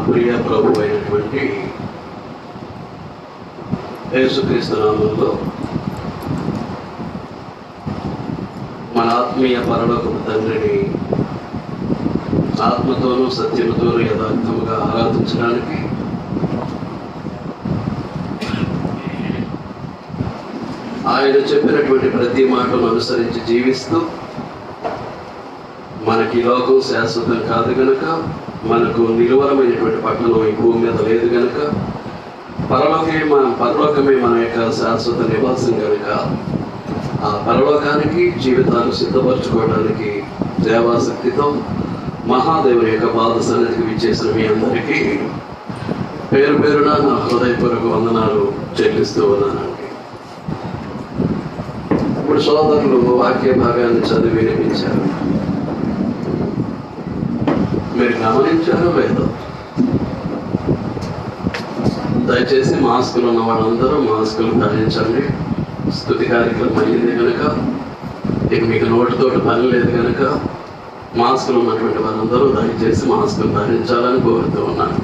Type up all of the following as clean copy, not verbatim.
ప్రియ ప్రభు అయినటువంటి యేసుక్రీస్తు నామములో మన ఆత్మీయ పరలోకపు తండ్రిని ఆత్మతోనూ సత్యముతోనూ యథార్థముగా ఆరాధించడానికి ఆయన చెప్పినటువంటి ప్రతి మాటను అనుసరించి జీవిస్తూ మనకి లోకం శాశ్వతం కాదు గనుక, మనకు నిలువరమైనటువంటి పట్టణం ఈ భూమి మీద లేదు గనుక, పరలోకమే మన యొక్క శాశ్వత నివాసం కనుక ఆ పరలోకానికి జీవితాన్ని సిద్ధపరచుకోవడానికి దేవాశక్తితో మహాదేవుని యొక్క పాద సన్నిధికి విచ్చేసిన మీ అందరికీ పేరు పేరున నా హృదయపూర్వక వందనాలు చెల్లిస్తూ ఉన్నానండి. ఇప్పుడు సోదరులు వాక్య భాగాన్ని చదివి వినిపించారు. మీరు గమనించారో లేదో? దయచేసి మాస్కులు ఉన్న వాళ్ళందరూ మాస్కులు ధరించండి. స్తుతి కార్యక్రమం అయ్యింది కనుక ఇక మీకు నోటితోటి పని లేదు కనుక మాస్కులు ఉన్నటువంటి వారందరూ దయచేసి మాస్కులు ధరించాలని కోరుతూ ఉన్నాను.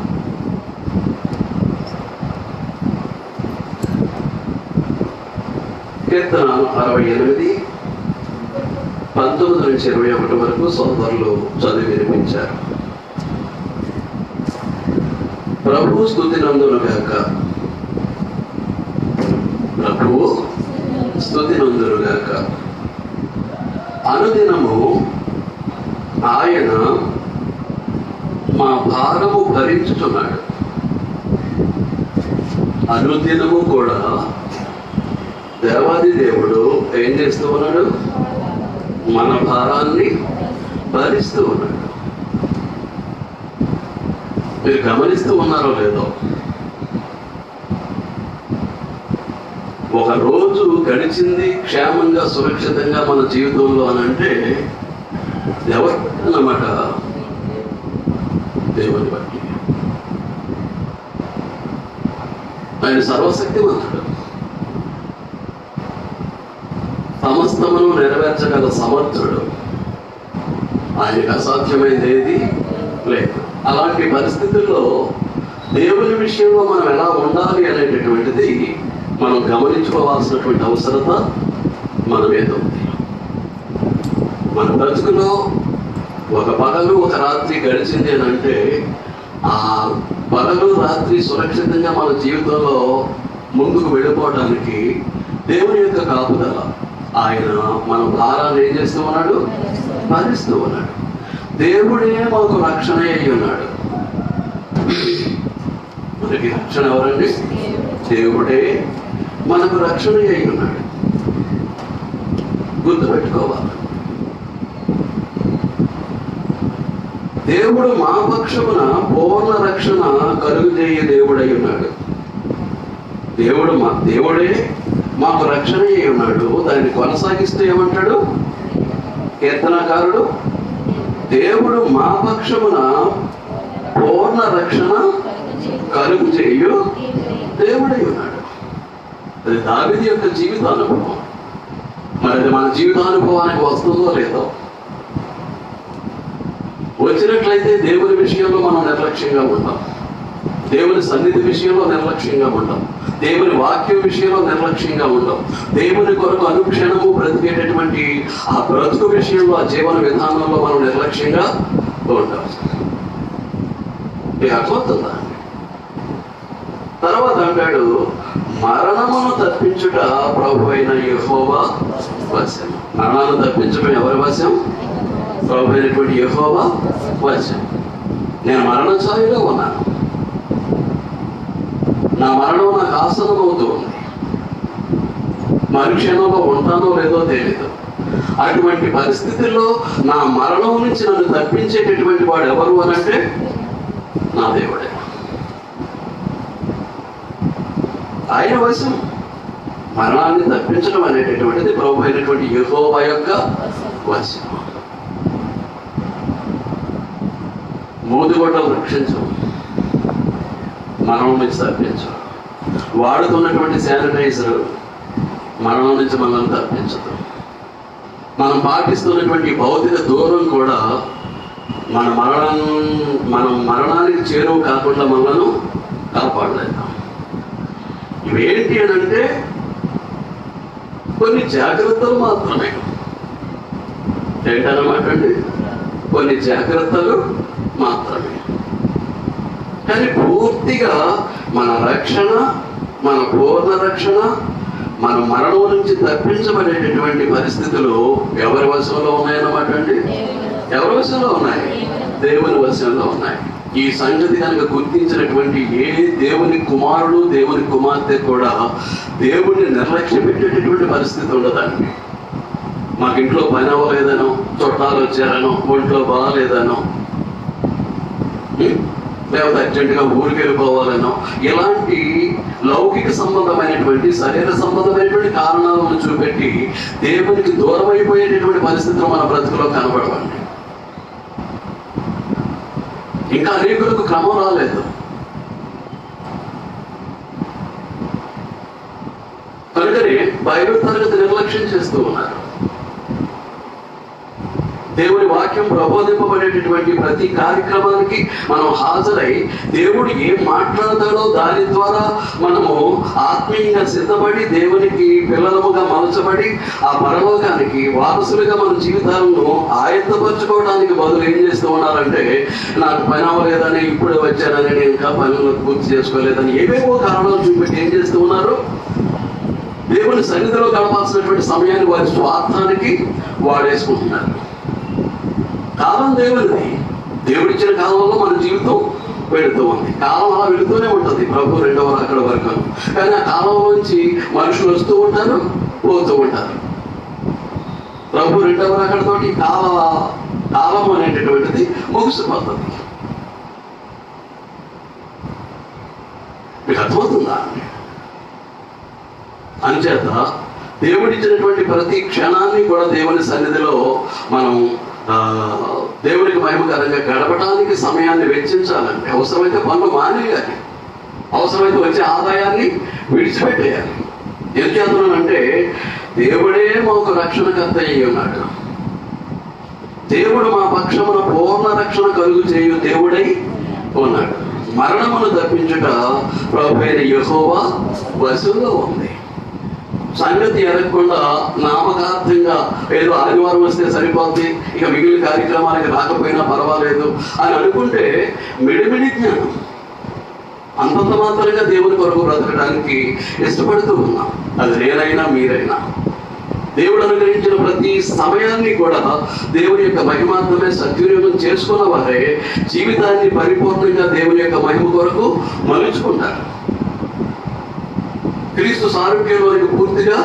కీర్తన 68, 19 నుంచి 21 వరకు సోదరులు చదివి వినిపించారు. ప్రభువు స్తుతి నందునుగాక, ప్రభువు స్తుతి నందునుగాక. అనుదినము ఆయన మా భారము భరించుచున్నాడు. అనుదినము కూడా దేవాది దేవుడు ఏం చేస్తూ ఉన్నాడు? మన భారాన్ని భరిస్తూ ఉన్నాడు. మీరు గమనిస్తూ ఉన్నారో లేదో? ఒక రోజు గడిచింది క్షేమంగా సురక్షితంగా మన జీవితంలో అని అంటే ఎవరు అన్నమాట? దేవుని బట్టి. ఆయన సర్వశక్తిమంతుడు, సమస్తమును నెరవేర్చగల సమర్థుడు. ఆయనకు అసాధ్యమైనది ఏది లేదు. అలాంటి పరిస్థితుల్లో దేవుని విషయంలో మనం ఎలా ఉండాలి అనేటటువంటిది మనం గమనించుకోవాల్సినటువంటి అవసరత మన మీద ఉంది. మన బ్రతుకులో ఒక పగలు ఒక రాత్రి గడిచింది అని అంటే ఆ పగలు రాత్రి సురక్షితంగా మన జీవితంలో ముందుకు వెళ్ళిపోవడానికి దేవుని యొక్క కాపుదల. ఆయన మన భారాన్ని ఏం చేస్తూ ఉన్నాడు? భరిస్తూ ఉన్నాడు. దేవుడే మాకు రక్షణ అయి ఉన్నాడు. మనకి రక్షణ ఎవరండి? దేవుడే మనకు రక్షణ అయి ఉన్నాడు. గుర్తుపెట్టుకోవాలి. దేవుడు మా పక్షమున పూర్ణ రక్షణ కలుగుజేయ దేవుడై ఉన్నాడు. దేవుడే మాకు రక్షణ అయి ఉన్నాడు. దాన్ని కొనసాగిస్తూ ఏమంటాడు కీర్తనకారుడు? దేవుడు మా పక్షమున పూర్ణ రక్షణ కలుగు చేయు దేవుడై ఉన్నాడు. అది దావీదు యొక్క జీవితానుభవం. మరి అది మన జీవితానుభవానికి వస్తుందో లేదో? వచ్చినట్లయితే దేవుని విషయంలో మనం నిర్లక్ష్యంగా ఉంటాం, దేవుని సన్నిధి విషయంలో నిర్లక్ష్యంగా ఉంటాం, దేవుని వాక్యం విషయంలో నిర్లక్ష్యంగా ఉంటాం, దేవుని కొరకు అనుక్షణము బ్రతికేటటువంటి ఆ బ్రతుకు విషయంలో, ఆ జీవన విధానంలో మనం నిర్లక్ష్యంగా ఉంటాం. అర్థమవుతుందా? తర్వాత అంటాడు, మరణమును తప్పించుట ప్రభు అయిన యెహోవా వశం. మరణాన్ని తప్పించడం ఎవరి వశం? ప్రభు అయినటువంటి యెహోవా వశం. నేను మరణ ఛాయలో ఉన్నాను. నా మరణం నాకు ఆసనం అవుతూ ఉంది. మరుక్షణంలో ఉంటానో లేదో తెలియదు. అటువంటి పరిస్థితుల్లో నా మరణం నుంచి నన్ను తప్పించేటటువంటి వాడు ఎవరు అని అంటే నా దేవుడే. ఆయన వశం. మరణాన్ని తప్పించడం అనేటటువంటిది ప్రభు అయినటువంటి యెహోవా యొక్క వశం. మూదుగొడ్డలు రక్షించం, మరణం నుంచి తప్పించం. వాడుతున్నటువంటి శానిటైజర్ మరణం నుంచి మనల్ని తప్పించదు. మనం పాటిస్తున్నటువంటి భౌతిక దూరం కూడా మనం మరణానికి చేరువు కాకుండా మనలను కాపాడలేదు. ఇవేంటి అని అంటే కొన్ని జాగ్రత్తలు మాత్రమే. ఏంటన్నమాట అండి? కొన్ని జాగ్రత్తలు మాత్రమే. కానీ పూర్తిగా మన రక్షణ, మన పూర్ణ రక్షణ, మన మరణం నుంచి తప్పించబడేటటువంటి పరిస్థితులు ఎవరి వశంలో ఉన్నాయన్నమాట అండి? ఎవరి వశంలో ఉన్నాయి? దేవుని వశంలో ఉన్నాయి. ఈ సంగతి కనుక గుర్తించినటువంటి ఏ దేవుని కుమారుడు, దేవుని కుమార్తె కూడా దేవుణ్ణి నిర్లక్ష్య పెట్టేటటువంటి పరిస్థితి ఉండదండి. మాకు ఇంట్లో పని అవ్వలేదనో, చుట్టాలు వచ్చారనో, ఒంట్లో బాగాలేదనో, లేకపోతే అర్జెంటుగా ఊరికి వెళ్ళిపోవాలనో, ఇలాంటి లౌకిక సంబంధమైనటువంటి, శరీర సంబంధమైనటువంటి కారణాలను చూపెట్టి దేవునికి దూరం అయిపోయేటటువంటి పరిస్థితులు మన బ్రతుకులో కనబడవండి. ఇంకా అనేకులకు క్రమం రాలేదు. కనుకనే బైబిల్ తరగతి నిర్లక్ష్యం చేస్తూ ఉన్నారు. దేవుని వాక్యం ప్రబోధింపబడేటటువంటి ప్రతి కార్యక్రమానికి మనం హాజరై దేవుడు ఏం మాట్లాడతాడో దాని ద్వారా మనము ఆత్మీయంగా సిద్ధపడి దేవునికి పిల్లలముగా మలచబడి ఆ పరలోకానికి వారసులుగా మన జీవితాలను ఆయత్తపరచుకోవడానికి బదులు ఏం చేస్తూ ఉన్నారంటే, నాకు పని అవ్వలేదని, ఇప్పుడే వచ్చానని, నేను ఇంకా పనులను పూర్తి చేసుకోలేదని ఏవేవో కారణాలు చూపెట్టి ఏం చేస్తూ ఉన్నారు? దేవుని సన్నిధిలో గడపాల్సినటువంటి సమయాన్ని వారి స్వార్థానికి వాడేసుకుంటున్నారు. కాలం దేవుడిది. దేవుడిచ్చిన కాలంలో మన జీవితం వెళుతూ ఉంది. కాలం అలా వెళుతూనే ఉంటుంది, ప్రభు రెండవ రాకడ వరకు. కానీ ఆ కాలంలోంచి మనుషులు వస్తూ ఉంటారు, పోతూ ఉంటారు. ప్రభు రెండవ రాకడతోటి కాలం అనేటటువంటిది ముగిసిపోతుంది. మీకు అర్థమవుతుందా? అంచేత దేవుడిచ్చినటువంటి ప్రతి క్షణాన్ని కూడా దేవుని సన్నిధిలో మనం దేవుడికి మహిమకరంగా గడపడానికి సమయాన్ని వెచ్చించాలంటే అవసరమైతే పనులు మానేయాలి, అవసరమైతే వచ్చే ఆదాయాన్ని విడిచిపెట్టేయాలి. ఏం చేస్తున్నానంటే, దేవుడే మాకు రక్షణకర్త అయి ఉన్నాడు. దేవుడు మా పక్షమున పూర్ణ రక్షణ కలుగు చేయు దేవుడై ఉన్నాడు. మరణమును తప్పించుట ప్రభువైన యెహోవా వశంలో ఉంది. సంగతి ఎరగకుండా నామకార్థంగా ఏదో ఆదివారం వస్తే సరిపోద్ది, ఇక మిగిలిన కార్యక్రమాలకు రాకపోయినా పర్వాలేదు అని అనుకుంటే మిడిమిడి జ్ఞానం. అంతంత మాత్రంగా దేవుని కొరకు బ్రతకడానికి ఇష్టపడుతూ ఉన్నాం. అది నేనైనా మీరైనా దేవుడు అనుగ్రహించిన ప్రతి సమయాన్ని కూడా దేవుని యొక్క మహిమాత్మమే సద్వినియోగం చేసుకున్న వారే జీవితాన్ని పరిపూర్ణంగా దేవుని యొక్క మహిమ కొరకు మలుచుకుంటారు. క్రీస్తు సారూప్యంలోనికి పూర్తిగా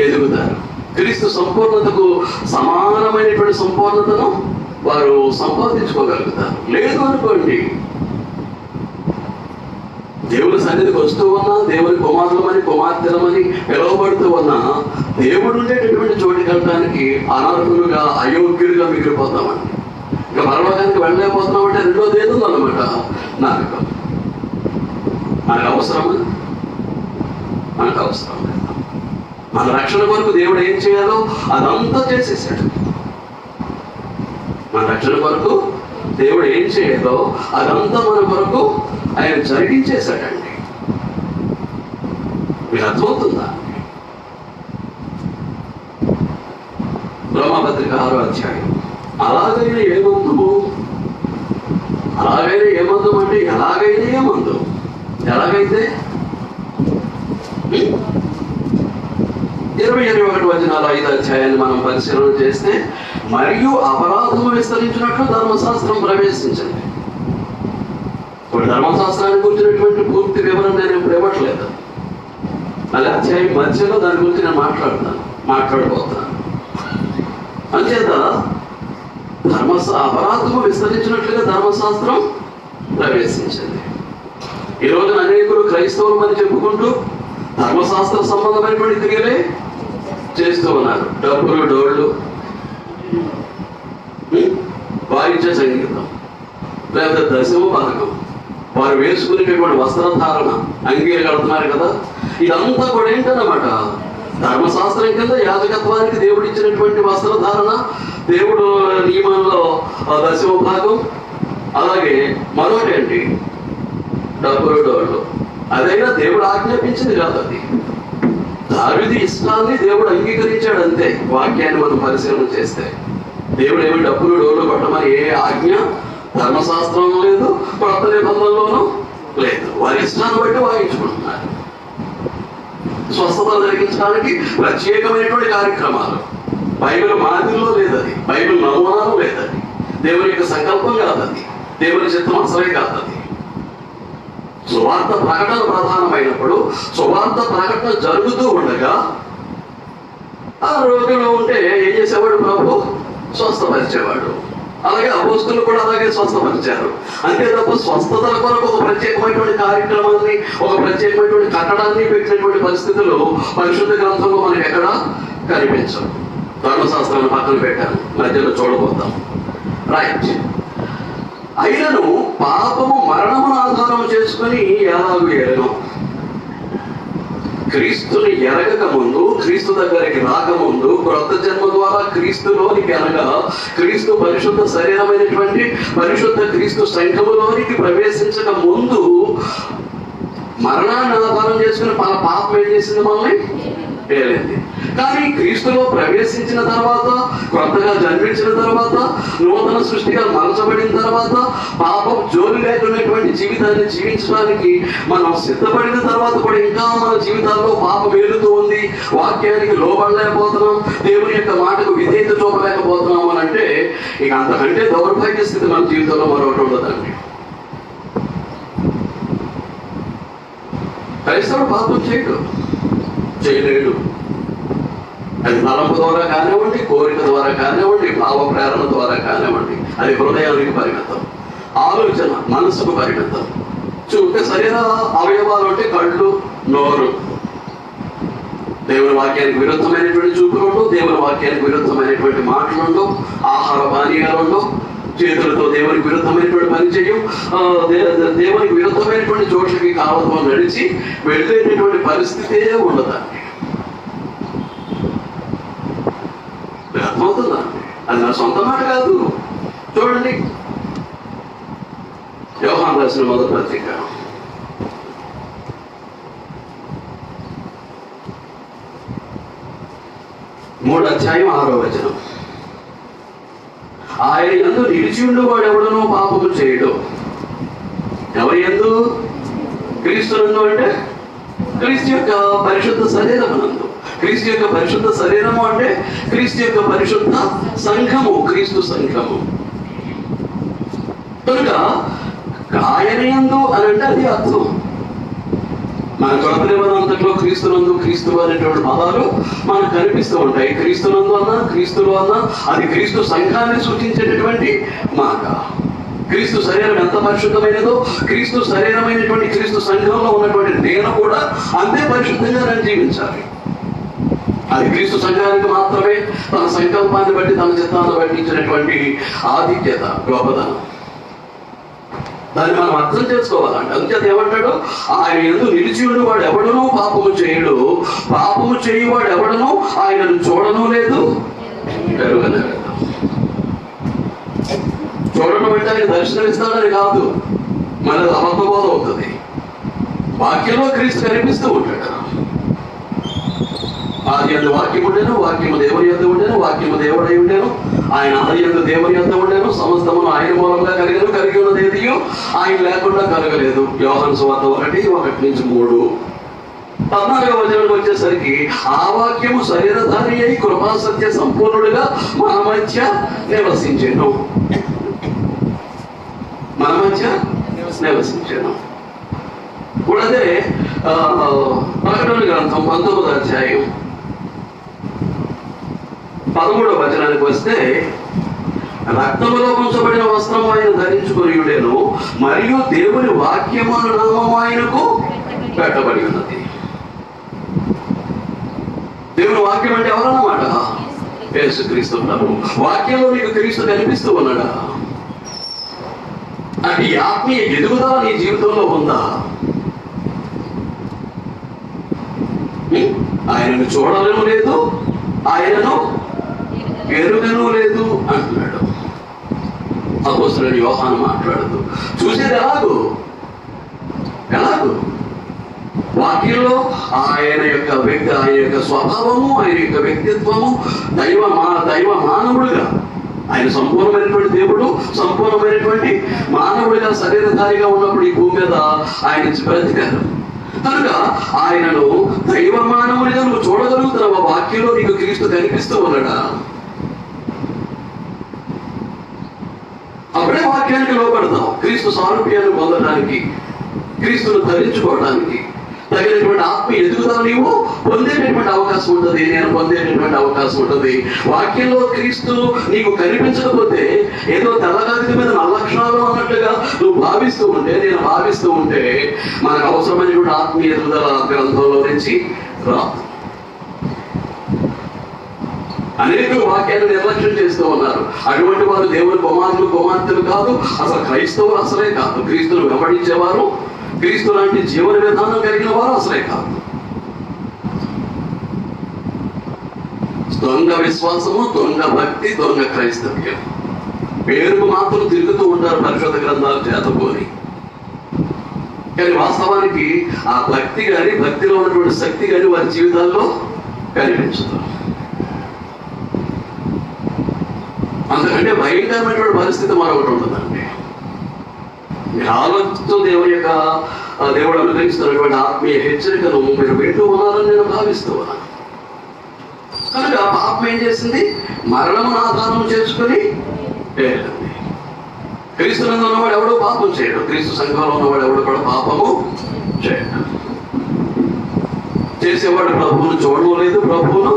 ఎదుగుతారు. క్రీస్తు సంపూర్ణతకు సమానమైనటువంటి సంపూర్ణతను వారు సంపాదించుకోగలుగుతారు. లేదు అనుకోండి, దేవుని సన్నిధికి వస్తూ ఉన్నా, దేవుని కుమారులమని కుమార్తెలమని పిలువబడుతూ ఉన్నా, దేవుడు ఉండేటటువంటి చోటుకి వెళ్ళడానికి అనర్హులుగా, అయోగ్యులుగా మిగిలిపోతామండి. ఇంకా పరలోకానికి వెళ్ళలేకపోతున్నామంటే రెండోది ఏదో అన్నమాట, నరకం. మనకు అవసరమా? మనకు అవసరం లేదు. మన రక్షణ కొరకు దేవుడు ఏం చేయాలో అదంతా చేసేసాడు. మన రక్షణ కొరకు దేవుడు ఏం చేయాలో అదంతా మన కొరకు ఆయన జరిగించేశాడండి. మీకు అర్థమవుతుందా? రోమాపత్రిక 6వ అధ్యాయం. అలాగైనా ఏమందు అంటే ఎలాగైనా ఏమందు, ఎలాగైతే 20-21 వచనాలు 5వ అధ్యాయాన్ని మనం పరిశీలన చేస్తే, మరియు అపరాధము విస్తరించినట్లు ధర్మశాస్త్రం ప్రవేశించింది. ఇప్పుడు ధర్మశాస్త్రాన్ని గురించినటువంటి పూర్తి వివరణ నేను ఇప్పుడు ఇవ్వట్లేదు. మళ్ళీ అధ్యాయం మధ్యలో దాని గురించి నేను మాట్లాడబోతున్నాను. అంచేత అపరాధము విస్తరించినట్లుగా ధర్మశాస్త్రం ప్రవేశించింది. ఈ రోజున అనేకులు క్రైస్తవులు అని చెప్పుకుంటూ ధర్మశాస్త్ర సంబంధమైనటువంటి క్రియలే చేస్తూ ఉన్నారు. డబ్బులు, డోళ్ళు, వాయిద్య సంగీతం, లేదా దశమ పథకం, వారు వేసుకునేటటువంటి వస్త్రధారణ, అంగీలు కడుతున్నారు కదా, ఇదంతా కూడా ఏంటన్నమాట ధర్మశాస్త్రం కింద యాజకత్వానికి దేవుడు ఇచ్చినటువంటి వస్త్రధారణ, దేవుడు నియమంలో 10వ భాగం. అలాగే మరొకటి ఏంటి, డబ్బులు డోళ్ళు. అదైనా దేవుడు ఆజ్ఞాపించింది కాదు, అది దావీదు ఇష్టాన్ని దేవుడు అంగీకరించాడు అంతే. వాక్యాన్ని మనం పరిశీలన చేస్తే దేవుడు ఏమి డబ్బులు డోళ్ళు కొట్టమని ఏ ఆజ్ఞ ధర్మశాస్త్రం లేదు, కొత్త నిబంధనలోనూ లేదు. వారి ఇష్టాన్ని బట్టి వాయించుకుంటున్నారు. స్వస్థత జరిగించడానికి ప్రత్యేకమైనటువంటి కార్యక్రమాలు బైబిల్ మాదిరిలో లేదది, బైబిల్ నమూనాలో లేదది, దేవుని యొక్క సంకల్పం కాదది, దేవుని చిత్తం అసలే కాదది. సువార్త ప్రకటన ప్రధానమైనప్పుడు సువార్త ప్రకటన జరుగుతూ ఉండగా ఆ రోగిలో ఉంటే ఏం చేసేవాడు? ప్రభు స్వస్థపరిచేవాడు. అలాగే అపోస్తులు కూడా అలాగే స్వస్థపరిచారు. అంతే తప్ప స్వస్థతల కొరకు ఒక ప్రత్యేకమైనటువంటి కార్యక్రమాన్ని, ఒక ప్రత్యేకమైనటువంటి కట్టడాన్ని పెట్టినటువంటి పరిస్థితులు పరిశుద్ధ గ్రంథంలో మనకి ఎక్కడా కనిపించవు. ధర్మశాస్త్రాన్ని పక్కన పెట్టాను, మధ్యలో చూడబోతాం. రైట్. అయినను పాపము మరణమును ఆధారం చేసుకుని ఎలాగూ ఎరగను. క్రీస్తుని ఎరగక ముందు, క్రీస్తు దగ్గరికి రాకముందు, క్రొత్త జన్మ ద్వారా క్రీస్తులోనికి అనగా క్రీస్తు పరిశుద్ధ శరీరమైనటువంటి పరిశుద్ధ క్రీస్తు సంఘములోనికి ప్రవేశించక ముందు మరణాన్ని ఆధారం చేసుకుని మన పాపం ఏం చేసింది? మనల్ని ఏలేదు. కానీ క్రీస్తులో ప్రవేశించిన తర్వాత, కొత్తగా జన్మించిన తర్వాత, నూతన సృష్టిగా మలచబడిన తర్వాత, పాపం జోలి లేకున్నటువంటి జీవితాన్ని జీవించడానికి మనం సిద్ధపడిన తర్వాత కూడా ఇంకా మన జీవితాల్లో పాపం ఏలుతూ ఉంది. వాక్యానికి లోబడలేకపోతున్నాం, దేవుని యొక్క మాటకు విధేయత చూపలేకపోతున్నాం అని అంటే ఇక అంతకంటే దౌర్భాగ్య స్థితి మన జీవితంలో మరొకటి ఉండదండి. క్రైస్తవుడు పాపం చేయలేడు. అది తలంపు ద్వారా కానివ్వండి, కోరిక ద్వారా కానివ్వండి, భావ ప్రేరణ ద్వారా కానివ్వండి, అది హృదయానికి పరిమితం, ఆలోచన మనసుకు పరిమితం. చూస్తే శరీర అవయవాలు అంటే కళ్ళు, నోరు. దేవుని వాక్యానికి విరుద్ధమైనటువంటి చూపులు, దేవుని వాక్యానికి విరుద్ధమైనటువంటి మాటలు, ఆహార పానీయాలు, చేతులతో దేవునికి విరుద్ధమైనటువంటి పని చేయం, దేవునికి విరుద్ధమైనటువంటి చోట్లకి కావతో నడిచి వెళ్ళేటటువంటి పరిస్థితే ఉండదండి. అర్థమవుతుందా? అది నా సొంత మాట కాదు. చూడండి, యోహాను రాసిన మొదటి పత్రిక 3:6. ఆయన యందు నిలిచి ఉండేవాడు ఎవడనో పాపము చేయడు. ఎవరి యందు? క్రీస్తునందు. అంటే క్రీస్తు యొక్క పరిశుద్ధ శరీరమునందు. క్రీస్తు యొక్క పరిశుద్ధ శరీరము అంటే క్రీస్తు యొక్క పరిశుద్ధ సంఘము, క్రీస్తు సంఘము. కనుక ఆయన యందు అని అంటే అది అర్థం. మన కొత్త నిబంధనలో క్రీస్తునందు, క్రీస్తు అనేటువంటి పదాలు మనకు కనిపిస్తూ ఉంటాయి. క్రీస్తునందు అన్నా, క్రీస్తులో అన్నా అది క్రీస్తు సంఘాన్ని సూచించేటటువంటి మాట. క్రీస్తు శరీరం ఎంత పరిశుద్ధమైనదో, క్రీస్తు శరీరమైనటువంటి క్రీస్తు సంఘంలో ఉన్నటువంటి నేను కూడా అంతే పరిశుద్ధంగా నేను జీవించాలి. అది క్రీస్తు సంఘానికి మాత్రమే తన సంకల్పాన్ని బట్టి, తన చిత్తాన్ని బట్టి ఇచ్చినటువంటి ఆధిక్యత, గొప్పదనం. దాన్ని మనం అర్థం చేసుకోవాలంటే అందుచేత ఏమంటాడు? ఆయన యందు నిలిచి వాడు ఎవడనో పాపము చేయడు, పాపము చేయువాడు ఎవడనో ఆయనను చూడను లేదు, ఎరుగలేదు. చూడడం అంటే ఆయన దర్శనమిస్తాడని కాదు, మనది అబద్ధబోధ అవుతుంది. వాక్యంలో క్రీస్తు కనిపిస్తూ ఉంటాడు. ఆది యందు వాక్యం ఉండేను, వాక్యము దేవుని యొద్ద ఉండేను, వాక్యము దేవుడై ఉండేను. ఆయన ఆది యందు దేవుని యొద్ద ఉండేను, సమస్తమును ఆయన మూలంగా కలిగను, కలిగి ఉన్నది ఏదియో ఆయన లేకుండా కలగలేదు. యోహాను సువార్త 1:1-3. 14వ వచనానికి వచ్చేసరికి ఆ వాక్యము శరీరధారి అయి కృపా సత్య సంపూర్ణుడిగా మన మధ్య నివసించెను. మన మధ్య నివసించాను. ఇప్పుడు అదే ప్రకటన గ్రంథం 19వ అధ్యాయం 13వ వచనానికి వస్తే, రక్తములో ముంచబడిన వస్త్రము ఆయన ధరించుకొని ఉండెను, మరియు దేవుని వాక్యము అను నామము ఆయనకు పెట్టబడి ఉన్నది. దేవుని వాక్యం అంటే ఎవరన్నమాట? యేసుక్రీస్తు ప్రభువు. వాక్యంలో నీకు క్రీస్తు కనిపిస్తూ ఉన్నాడా? అంటే ఈ ఆత్మీయ ఎదుగుదల నీ జీవితంలో ఉందా? ఆయనను చూడలేము లేదు, ఆయనను ఎరుగను లేదు అంటున్నాడు అపోస్తలుడు యోహాను మాట్లాడుతూ. చూసేది ఎలాగో వాక్యంలో ఆయన యొక్క వ్యక్తి, ఆయన యొక్క స్వభావము, ఆయన యొక్క వ్యక్తిత్వము, దైవ మానవుడుగా ఆయన సంపూర్ణమైనటువంటి దేవుడు, సంపూర్ణమైనటువంటి మానవుడిగా శరీరధారిగా ఉన్నప్పుడు ఈ భూమి మీద ఆయన బ్రతికారు. కనుక ఆయనను దైవ మానవుడిగా నువ్వు చూడగలుగుతున్నావు. వాక్యంలో నీకు క్రీస్తు కనిపిస్తూ ఉన్నాడా? అప్పుడే వాక్యానికి లోపడతావు. క్రీస్తు సారూప్యాన్ని పొందడానికి, క్రీస్తును ధరించుకోవడానికి తగినటువంటి ఆత్మ ఎదుగుదల నీవు పొందేటటువంటి అవకాశం ఉంటుంది, నేను పొందేటటువంటి అవకాశం ఉంటుంది. వాక్యంలో క్రీస్తు నీకు కనిపించకపోతే ఏదో తెల్లగాది మీద నల్లక్షణాలు అన్నట్టుగా నువ్వు భావిస్తూ ఉంటే, నేను భావిస్తూ ఉంటే మనకు అవసరమైనటువంటి ఆత్మీయ ఎదుగుదల గ్రంథంలో నుంచి రాదు. అనేకులు వాక్యాన్ని నిర్లక్ష్యం చేస్తూ ఉన్నారు. అటువంటి వారు దేవుని కుమార్తెలు కాదు, అసలు క్రైస్తవులు అసలే కాదు. క్రీస్తును వెంబడించేవారు, క్రీస్తు లాంటి జీవన విధానం కలిగిన వారు అసలే కాదు. దొంగ విశ్వాసము, దొంగ భక్తి, దొంగ క్రైస్తవ్యం పేరుకు మాత్రం తిరుగుతూ ఉంటారు పరిశుద్ధ గ్రంథాలు చేతపోని. కానీ వాస్తవానికి ఆ భక్తి కానీ, భక్తిలో ఉన్నటువంటి శక్తి కానీ వారి జీవితాల్లో కనిపించదు. అంతకంటే భయంకరమైనటువంటి పరిస్థితి మరొకటి ఉంటుందండి. ఆలోచిస్తూ దేవుడు అనుగ్రహిస్తున్నటువంటి ఆత్మీయ హెచ్చరికను మీరు వింటూ ఉన్నారని నేను భావిస్తూ ఉన్నాను. కనుక పాపం ఏం చేసింది? మరణమును ఆధారం చేసుకుని వెళ్ళింది. క్రీస్తునందు ఉన్నవాడు ఎవడో పాపం చేయడు, క్రీస్తు సంఘంలో ఉన్నవాడు ఎవడు కూడా పాపము చేయడు. చేసేవాడు ప్రభువును చూడడం లేదు, ప్రభువును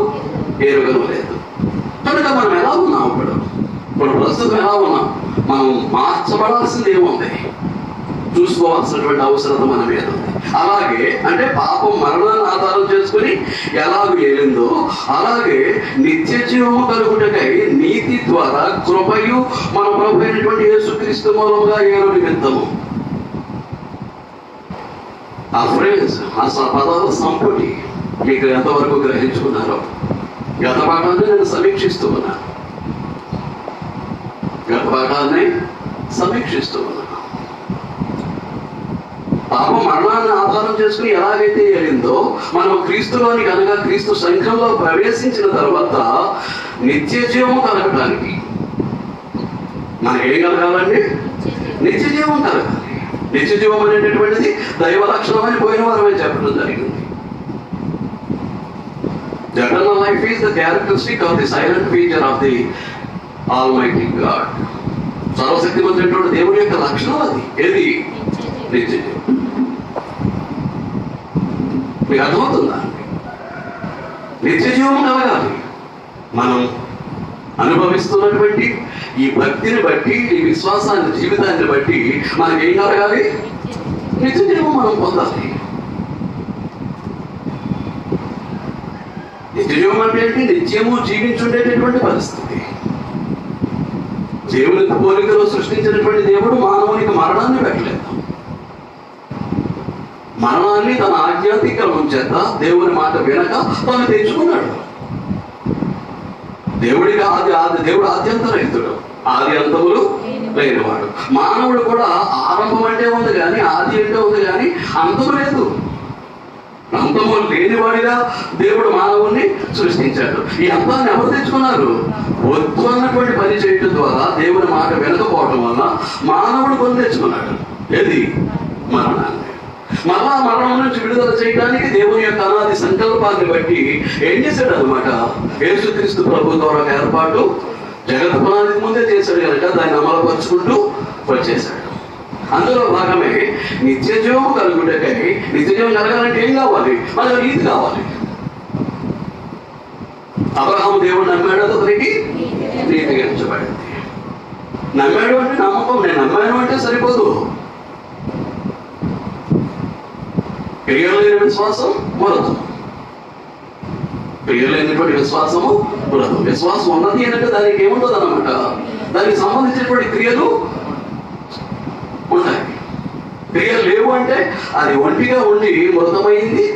ఎరుగను లేదు. కనుక మనం ఎలా ఉన్నాం? ఇప్పుడు ప్రస్తుతం ఎలా ఉన్నాం? మనం మార్చబడాల్సింది ఏముంది? చూసుకోవాల్సినటువంటి అవసరత మన మీద ఉంది. అలాగే అంటే పాపం మరణాన్ని ఆధారం చేసుకుని ఎలాగ ఏలిందో అలాగే నిత్య జీవము కలుగుటకై నీతి ద్వారా కృపయు మన ప్రభు అయినటువంటి యేసుక్రీస్తు మూలముగా ఏలు నిమిత్తము. ఆ ఫ్రేజ్, ఆ పదాల సంపుటి మీకు ఎంతవరకు గ్రహించుకున్నారో గత పాఠాన్ని నేను సమీక్షిస్తూ ఉన్నాను. పాపం మరణాన్ని ఆధారం చేసుకుని ఎలాగైతే వెళ్ళిందో మనం క్రీస్తులోని కనుక క్రీస్తు సంఘంలో ప్రవేశించిన తర్వాత నిత్య జీవము కలగడానికి మనకేం కలగాలండి? నిత్య జీవం కలగాలి. నిత్య జీవం అనేటటువంటిది దైవ లక్షణం అని పోయిన వారమే చెప్పడం జరిగింది. Eternal life is the characteristic of the silent feature of the Almighty God. సర్వశక్తిమంతుడైనటువంటి దేవుడి యొక్క లక్షణం అది. ఏది? నిత్య జీవం. మీకు అర్థమవుతుందా? నిత్య జీవం కలగాలి. మనం అనుభవిస్తున్నటువంటి ఈ భక్తిని బట్టి, ఈ విశ్వాసాన్ని, జీవితాన్ని బట్టి మనకేం కలగాలి? నిత్య జీవం మనం పొందాలి. నిత్య జీవం అంటే ఏంటి? నిత్యము జీవించుండేటటువంటి పరిస్థితి. దేవుని పోలికలో సృష్టించినటువంటి దేవుడు మానవునికి మరణాన్ని పెట్టలేదు. మరణాన్ని తన ఆజ్ఞాతిక్రమం చేత దేవుని మాట వినక తను తెచ్చుకున్నాడు. దేవుడికి దేవుడు ఆద్యంతరహితుడు, ఆది అంతములు లేనివాడు. మానవుడు కూడా ఆరంభం అంటే ఉంది కానీ, ఆది అంటే ఉంది కానీ అంతము లేదు. అంతము లేనివాడిగా దేవుడు మానవుణ్ణి సృష్టించాడు. ఈ అంతాన్ని ఎవరు తెచ్చుకున్నారు? వద్దు అన్నటువంటి పని చేయడం ద్వారా, దేవుని మాట వినకపోవడం వల్ల మానవుడు కొని తెచ్చుకున్నాడు. ఏది? మరణాన్ని. మళ్ళా మరణం నుంచి విడుదల చేయడానికి దేవుని యొక్క అనాది సంకల్పాన్ని బట్టి ఏం చేశాడు అనమాట? యేసుక్రీస్తు ప్రభు ద్వారా ఏర్పాటు జగత్ పునాదికి ముందే చేశాడు కనుక దాన్ని అమలుపరుచుకుంటూ వచ్చేశాడు. అందులో భాగమే నిత్య జీవము కలుగుటకై. నిత్య జీవం కలగాలంటే ఏం కావాలి? మనకు నీతి కావాలి. అబ్రహాము దేవుడు నమ్మాడు, అతనికి నీతిగా ఎంచబడింది. నమ్మాడు అంటే నమ్మకం, నేను నమ్మాను అంటే సరిపోదు. క్రియలేని విశ్వాసం మరొకం. క్రియలేనటువంటి విశ్వాసము మరొకం. విశ్వాసం ఉన్నది అంటే దానికి ఏముంటుంది అన్నమాట? దానికి సంబంధించినటువంటి క్రియలు ఉన్నాయి. క్రియలు లేవు అంటే అది ఒంటిగా ఉండి మృతమైంది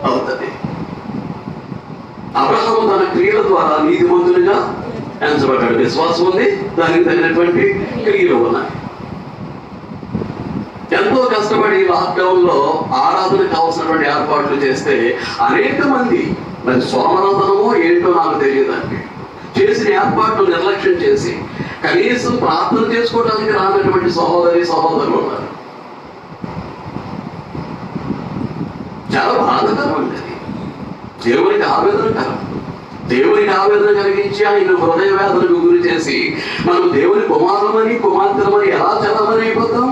అవుతుంది. అబ్రహాము తన క్రియల ద్వారా నీతిమంతునిగా ఎంచబడ్డాడు. విశ్వాసం ఉంది, దానికి తగినటువంటి క్రియలు ఉన్నాయి. ఎంతో కష్టపడి లాక్డౌన్ లో ఆరాధనకు కావాల్సినటువంటి ఏర్పాట్లు చేస్తే అనేక మంది, మరి సోమనాథనమో ఏంటో నాకు తెలియదండి, చేసిన ఏర్పాట్లు నిర్లక్ష్యం చేసి కనీసం ప్రార్థన చేసుకోవడానికి రానటువంటి సహోదరులు ఉన్నారు. చాలా బాధకరం అండి అది. దేవునికి ఆవేదనకరం. దేవునికి ఆవేదన కలిగించి ఆయన హృదయ వేదనకు గురి చేసి మనం దేవుని కుమారులమని కుమార్తెలమని ఎలా చలామణి అయిపోతాం?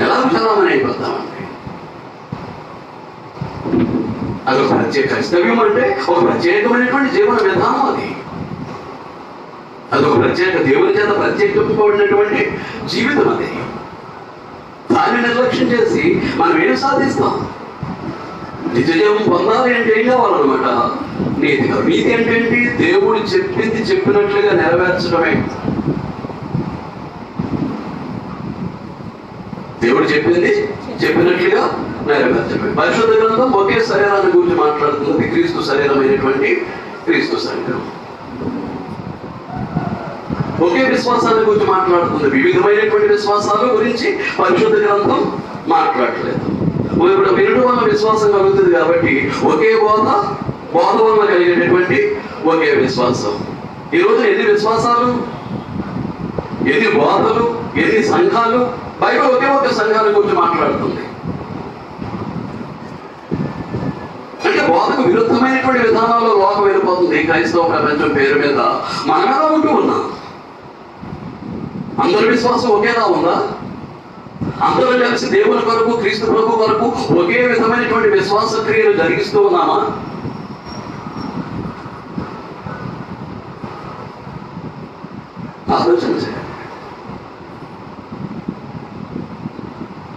ఎలా చలామణి అయిపోతామండి? అది ఒక ప్రత్యేక కర్తవ్యం, అంటే ఒక ప్రత్యేకమైనటువంటి జీవన విధానం. అది ఒక ప్రత్యేక దేవుని చేత ప్రత్యేకింపబడినటువంటి జీవితం. అది దాన్ని నిర్లక్ష్యం చేసి మనం ఏం సాధిస్తాం? నిజజీవం పొందాలి అంటే ఏం కావాలన్నమాట? నీతి. నీతి అంటే ఏంటి? దేవుడు చెప్పింది చెప్పినట్లుగా నెరవేర్చడమే. దేవుడు చెప్పింది చెప్పినట్లుగా నెరవేర్చడమే. పరిశుద్ధ గ్రంథం ఒకే శరీరాన్ని గురించి మాట్లాడుతుంది, క్రీస్తు శరీరమైనటువంటి క్రీస్తు శరీరం. ఒకే విశ్వాసాన్ని గురించి మాట్లాడుతుంది, వివిధమైనటువంటి విశ్వాసాల గురించి పరిశుద్ధ గ్రంథం మాట్లాడలేదు. ఇప్పుడు వినడం వల్ల విశ్వాసం కలుగుతుంది కాబట్టి ఒకే బోధ వల్ల కలిగేటటువంటి ఒకే విశ్వాసం. ఈరోజు ఎన్ని విశ్వాసాలు, ఎన్ని బోధలు, ఎన్ని సంఘాలు! బైబిల్ ఒకే ఒక సంఘాల గురించి మాట్లాడుతుంది. అంటే బోధకు విరుద్ధమైనటువంటి విధానాల్లో లోకం వెళ్ళిపోతుంది. క్రైస్తవ ప్రపంచం పేరు మీద మనం ఎలా ఉంటూ ఉన్నాం? అందరి విశ్వాసం ఒకేలా ఉందా? అందరూ కలిసి దేవుని కొరకు, క్రీస్తు ప్రభు కొరకు ఒకే విధమైనటువంటి విశ్వాస క్రియలు జరిగిస్తూ ఉన్నామా? ఆలోచన చేయాలి.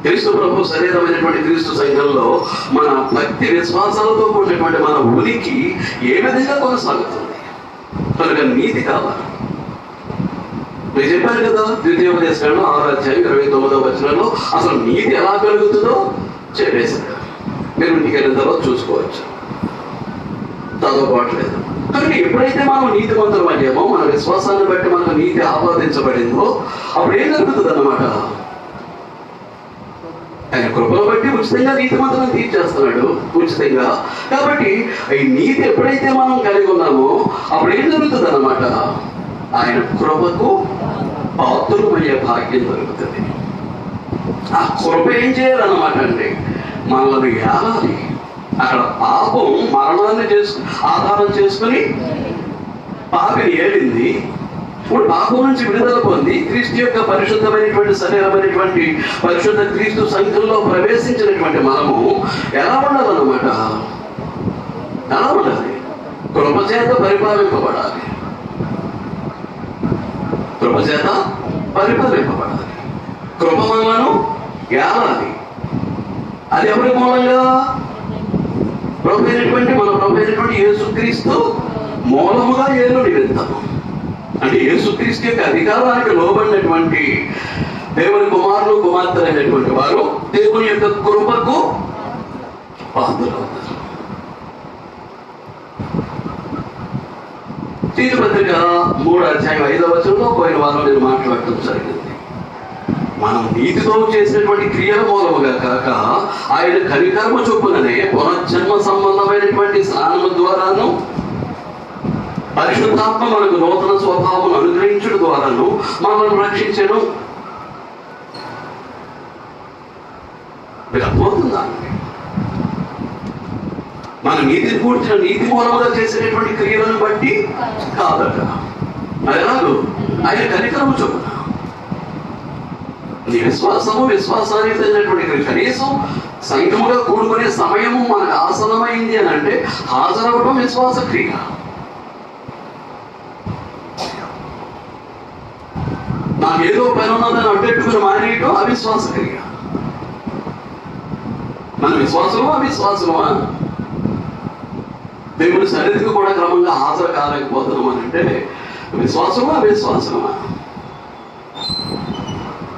క్రీస్తు ప్రభు శరీరమైనటువంటి క్రీస్తు సంఘంలో మన భక్తి విశ్వాసాలతో కూడినటువంటి మన ఉనికి ఏ విధంగా కొనసాగుతుంది? కనుక నీతి కావాలి. నేను చెప్పాను కదా, ద్వితీయోపదేశకాండం 6:29 అసలు నీతి ఎలా కలుగుతుందో చెప్పేశారు. మీరు ఇంటికి వెళ్ళిన తర్వాత చూసుకోవచ్చు, చదవట్లేదు. కానీ ఎప్పుడైతే మనం నీతిమంతులం అయ్యామో, మన విశ్వాసాన్ని బట్టి మనకు నీతి ఆపాదించబడిందో, అప్పుడు ఏం జరుగుతుంది అన్నమాట? ఆయన కృపను బట్టి ఉచితంగా నీతిమంతులను తీర్చేస్తున్నాడు, ఉచితంగా. కాబట్టి ఈ నీతి ఎప్పుడైతే మనం కలిగి ఉన్నామో అప్పుడు ఏం జరుగుతుంది అన్నమాట? ఆయన కృపకు పాత్రులమయ్యే భాగ్యం దొరుకుతుంది. ఆ కృప ఏం చేయాలన్నమాట అంటే మనల్ని ఏలాలి. అక్కడ పాపం మరణాన్ని ఆధారం చేసుకుని పాపిని ఏలింది. ఇప్పుడు పాపం నుంచి విడుదల పొంది క్రీస్తు యొక్క పరిశుద్ధమైనటువంటి శరీరమైనటువంటి పరిశుద్ధ క్రీస్తు సంఘంలో ప్రవేశించినటువంటి మనము ఎలా ఉండాలన్నమాట? ఎలా ఉండాలి? కృప చేత పరిపాలింపబడాలి. కృప చేత పరిపాలింపబడాలి. కృప మనలను ఏలాలి. అది ఎవరి మూలంగా? ప్రభు అయినటువంటి యేసుక్రీస్తు మూలముగా ఏలు నిమిత్తము. అంటే యేసుక్రీస్తు యొక్క అధికారానికి లోబడినటువంటి దేవుని కుమారులు కుమార్తెలు అయినటువంటి వారు దేవుని యొక్క కృపకు పాత్రులవుతారు. తీతు పత్రిక 3:5 పోయిన వారం నేను మాట్లాడటం జరిగింది. మనం నీతితో చేసినటువంటి క్రియల మూలముగా కాక ఆయన కనికర్మ చొప్పుననే పునర్జన్మ సంబంధమైనటువంటి స్నానము ద్వారాను పరిశుద్ధాత్మ మనకు నూతన స్వభావం అనుగ్రహించడం ద్వారాను మనల్ని రక్షించను. అర్థమవుతుందా? మన నీతిని కూర్చిన నీతి మూలముగా చేసేటటువంటి క్రియలను బట్టి కాదట. అది ఎలాగో ఆయన కనికరము చొప్పున నీ విశ్వాసానికి తగినటువంటి కనీసం సంఘముగా కూడుకునే సమయము మనకు ఆసనమైంది అని అంటే హాజరవడం విశ్వాస క్రియ. నాకేదో పని ఉన్నదని అడ్డెట్టుకుని మానేయటం అవిశ్వాస క్రియ. మన విశ్వాసమా అవిశ్వాసమా? దేవుని సన్నిధికి కూడా క్రమంగా హాజరు కాలేకపోతున్నాం అని అంటే విశ్వాసమా అవిశ్వాసమా?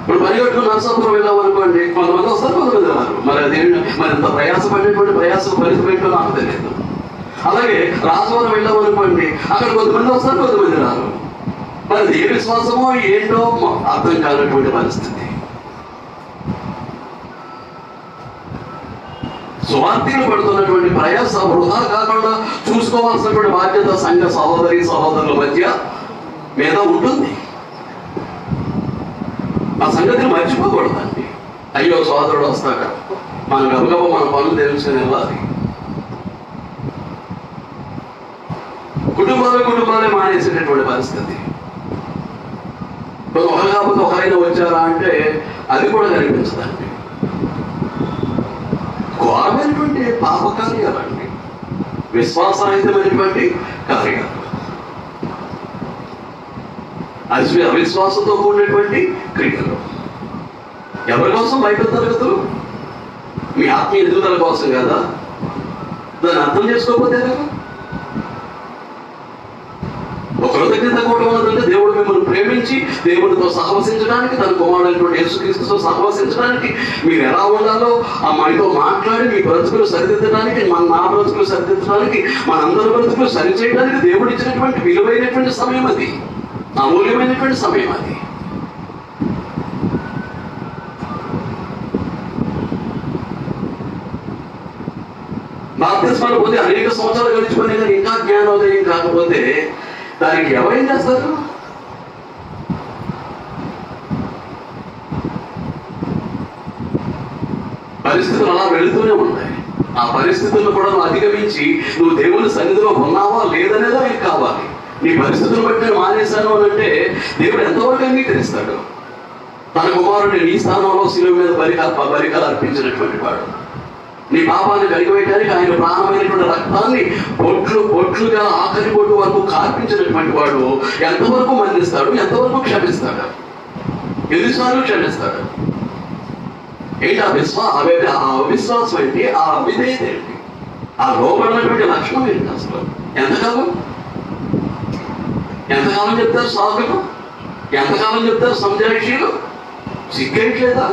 ఇప్పుడు పరిగెట్టుకుని నరసాపురం వెళ్ళాం అనుకోండి, కొంతమంది వస్తారు, కొంతమంది రారు. మరి ఎంత ప్రయాసపడేటువంటి ప్రయాసం ఫలితం ఏంటో నాకు తెలియదు. అలాగే రాజవరం వెళ్ళామనుకోండి, అక్కడ కొంతమంది వస్తారు, కొంతమంది రారు. మరి ఏ విశ్వాసమో ఏంటో అర్థం కానటువంటి పరిస్థితి. స్వార్థీలు పడుతున్నటువంటి ప్రయాస వృధా కాకుండా చూసుకోవాల్సినటువంటి బాధ్యత సంఘ సహోదరి సహోదరుల మధ్య మీద ఉంటుంది. ఆ సంగతిని మర్చిపోకూడదండి. అయ్యో సోదరుడు వస్తాక మనం గబగబ మన పనులు తెలుసుకుని వెళ్ళాలి. కుటుంబాలే మానేసేటటువంటి పరిస్థితి. ఒకరు కాకపోతే ఒకరైనా వచ్చారా అంటే అది కూడా కనిపించదండి. ఘోరమైనటువంటి పాప కార్యాలండి, విశ్వాసరహితమైనటువంటి కార్యాలు, అవిశ్వాసంతో కూడినటువంటి క్రియలు. ఎవరి కోసం బైబిల్ తరగతులు? మీ ఆత్మీయ ఎదుగుదల కోసం కదా. దాన్ని అర్థం చేసుకోకపోతే కదా. ఒక కృతజ్ఞత కూడా ఉన్నదంటే దేవుడు మిమ్మల్ని ప్రేమించి దేవుడితో సహవసించడానికి, తన కుమారుడైనటువంటి యేసుక్రీస్తుతో సహవసించడానికి, మీరు ఎలా ఉండాలో ఆ మనతో మాట్లాడి మీ బ్రతుకులు సరిదిద్దడానికి, నా బ్రతుకులు సరిదిద్దడానికి, మనందరి బ్రతుకులు సరిచేయడానికి దేవుడు ఇచ్చినటువంటి విలువైనటువంటి సమయం అది, అమూల్యమైనటువంటి సమయం అది. బాప్తిస్మాలు పొంది అనేక సంవత్సరాలు గడిచిపోయినా కానీ ఇంకా జ్ఞానోదయం కాకపోతే దానికి ఎవరేం చేస్తారు? పరిస్థితులు అలా వెళుతూనే ఉంటాయి. ఆ పరిస్థితులను కూడా నువ్వు అధిగమించి నువ్వు దేవుని సన్నిధిలో ఉన్నావా లేదనేదో నీకు కావాలి. నీ పరిస్థితులు బట్టి నేను మానేశాను అని అంటే దేవుడు ఎంతవరకు అంగీకరిస్తాడు? తన కుమారుడిని నీ స్థానంలో శిలువ మీద బలికాలు అర్పించినటువంటి వాడు, నీ పాపాన్ని కడిగివేయడానికి ఆయన ప్రాణమైనటువంటి రక్తాన్ని పొట్లుగా ఆఖరి పొట్టు వరకు కార్పించినటువంటి వాడు ఎంతవరకు మన్నిస్తాడు? ఎంతవరకు క్షమిస్తాడు? ఎన్నిసార్లు క్షమిస్తాడు? ఏంటి ఆ అవిశ్వాసం ఏంటి? ఆ అవిధేయత ఏంటి? ఆ లోపడినటువంటి లక్షణం ఏంటి? అసలు ఎంతకాలం చెప్తారు సాగులు? ఎంతకాలం చెప్తారు సంజాయిషీలు? సిగ్గేయట్లేదా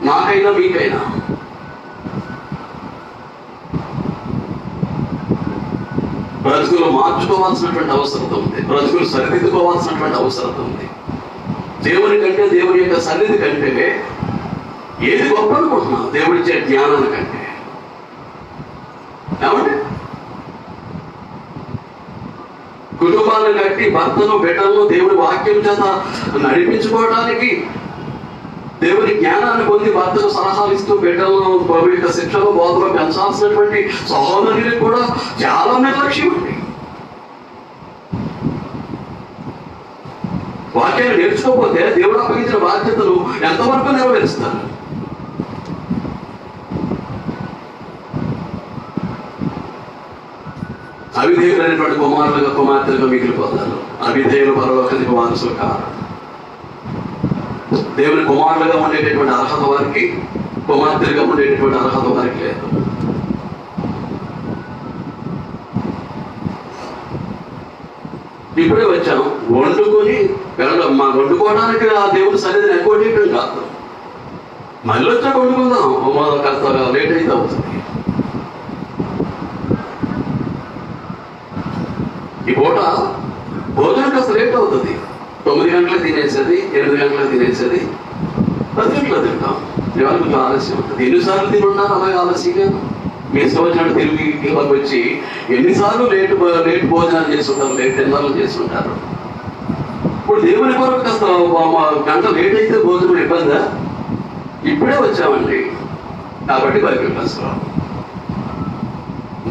నాకైనా మీకైనా? బ్రతుకులు మార్చుకోవాల్సినటువంటి అవసరం ఉంది. బ్రతుకులు సరిదిద్దుకోవాల్సినటువంటి అవసరం ఉంది. దేవుని కంటే, దేవుని యొక్క సన్నిధి కంటే ఏది గొప్ప అనుకుంటున్నావు? దేవుడిచ్చే జ్ఞానాన్ని కంటే. ఏమంటే కుటుంబాలను కట్టి భర్తను బిడ్డలను దేవుడి వాక్యం చేత నడిపించుకోవడానికి, దేవుని జ్ఞానాన్ని పొంది భర్తకు సలహాలు ఇస్తూ బిడ్డలను ప్రభు యొక్క శిక్షలో బోధలో పెంచాల్సినటువంటి సహోదరులకు కూడా చాలా నిర్లక్ష్యం ఉంది. వాక్యాన్ని నేర్చుకోకపోతే దేవుడు అప్పగించిన బాధ్యతలు ఎంతవరకు నెరవేరుస్తారు? అవిధేయులైనటువంటి కుమారులుగా కుమార్తెలుగా మిగిలిపోతారు. అవిధేయులు పరలోకానికి వారసులు కారు. దేవుని కుమారులుగా ఉండేటటువంటి అర్హత వారికి, కుమార్తెలుగా ఉండేటటువంటి అర్హత వారికి లేదు. ఇప్పుడే వచ్చాం, వండుకొని వండుకోవడానికి ఆ దేవుని సన్నిధిని ఎక్కువ చేయడం కాదు. మళ్ళీ వచ్చాక వండుకుందాం, కాస్త లేట్ అయితే అవుతుంది. ఈ పూట భోజనం కాస్త లేట్ అవుతుంది. 9 గంటలకు తినేసేది, 8 గంటలకు తినేసేది, 10 గంటలకు తింటాం. ఇవాళ కొంచెం ఆలస్యం ఉంటుంది. ఎన్నిసార్లు తినుంటారు అలాగే ఆలస్యంగా? మీ ఇష్టం వచ్చినట్టు తిరిగి ఇళ్ళకి వచ్చి ఎన్నిసార్లు లేట్ భోజనాలు చేస్తుంటారు, లేట్ డిన్నర్లు చేస్తుంటారు. ఇప్పుడు దేవుని కొరకు కాస్త గంట లేట్ అయితే భోజనం ఇబ్బందా? ఇప్పుడే వచ్చామండి కాబట్టి బైబిల్ క్లాసులో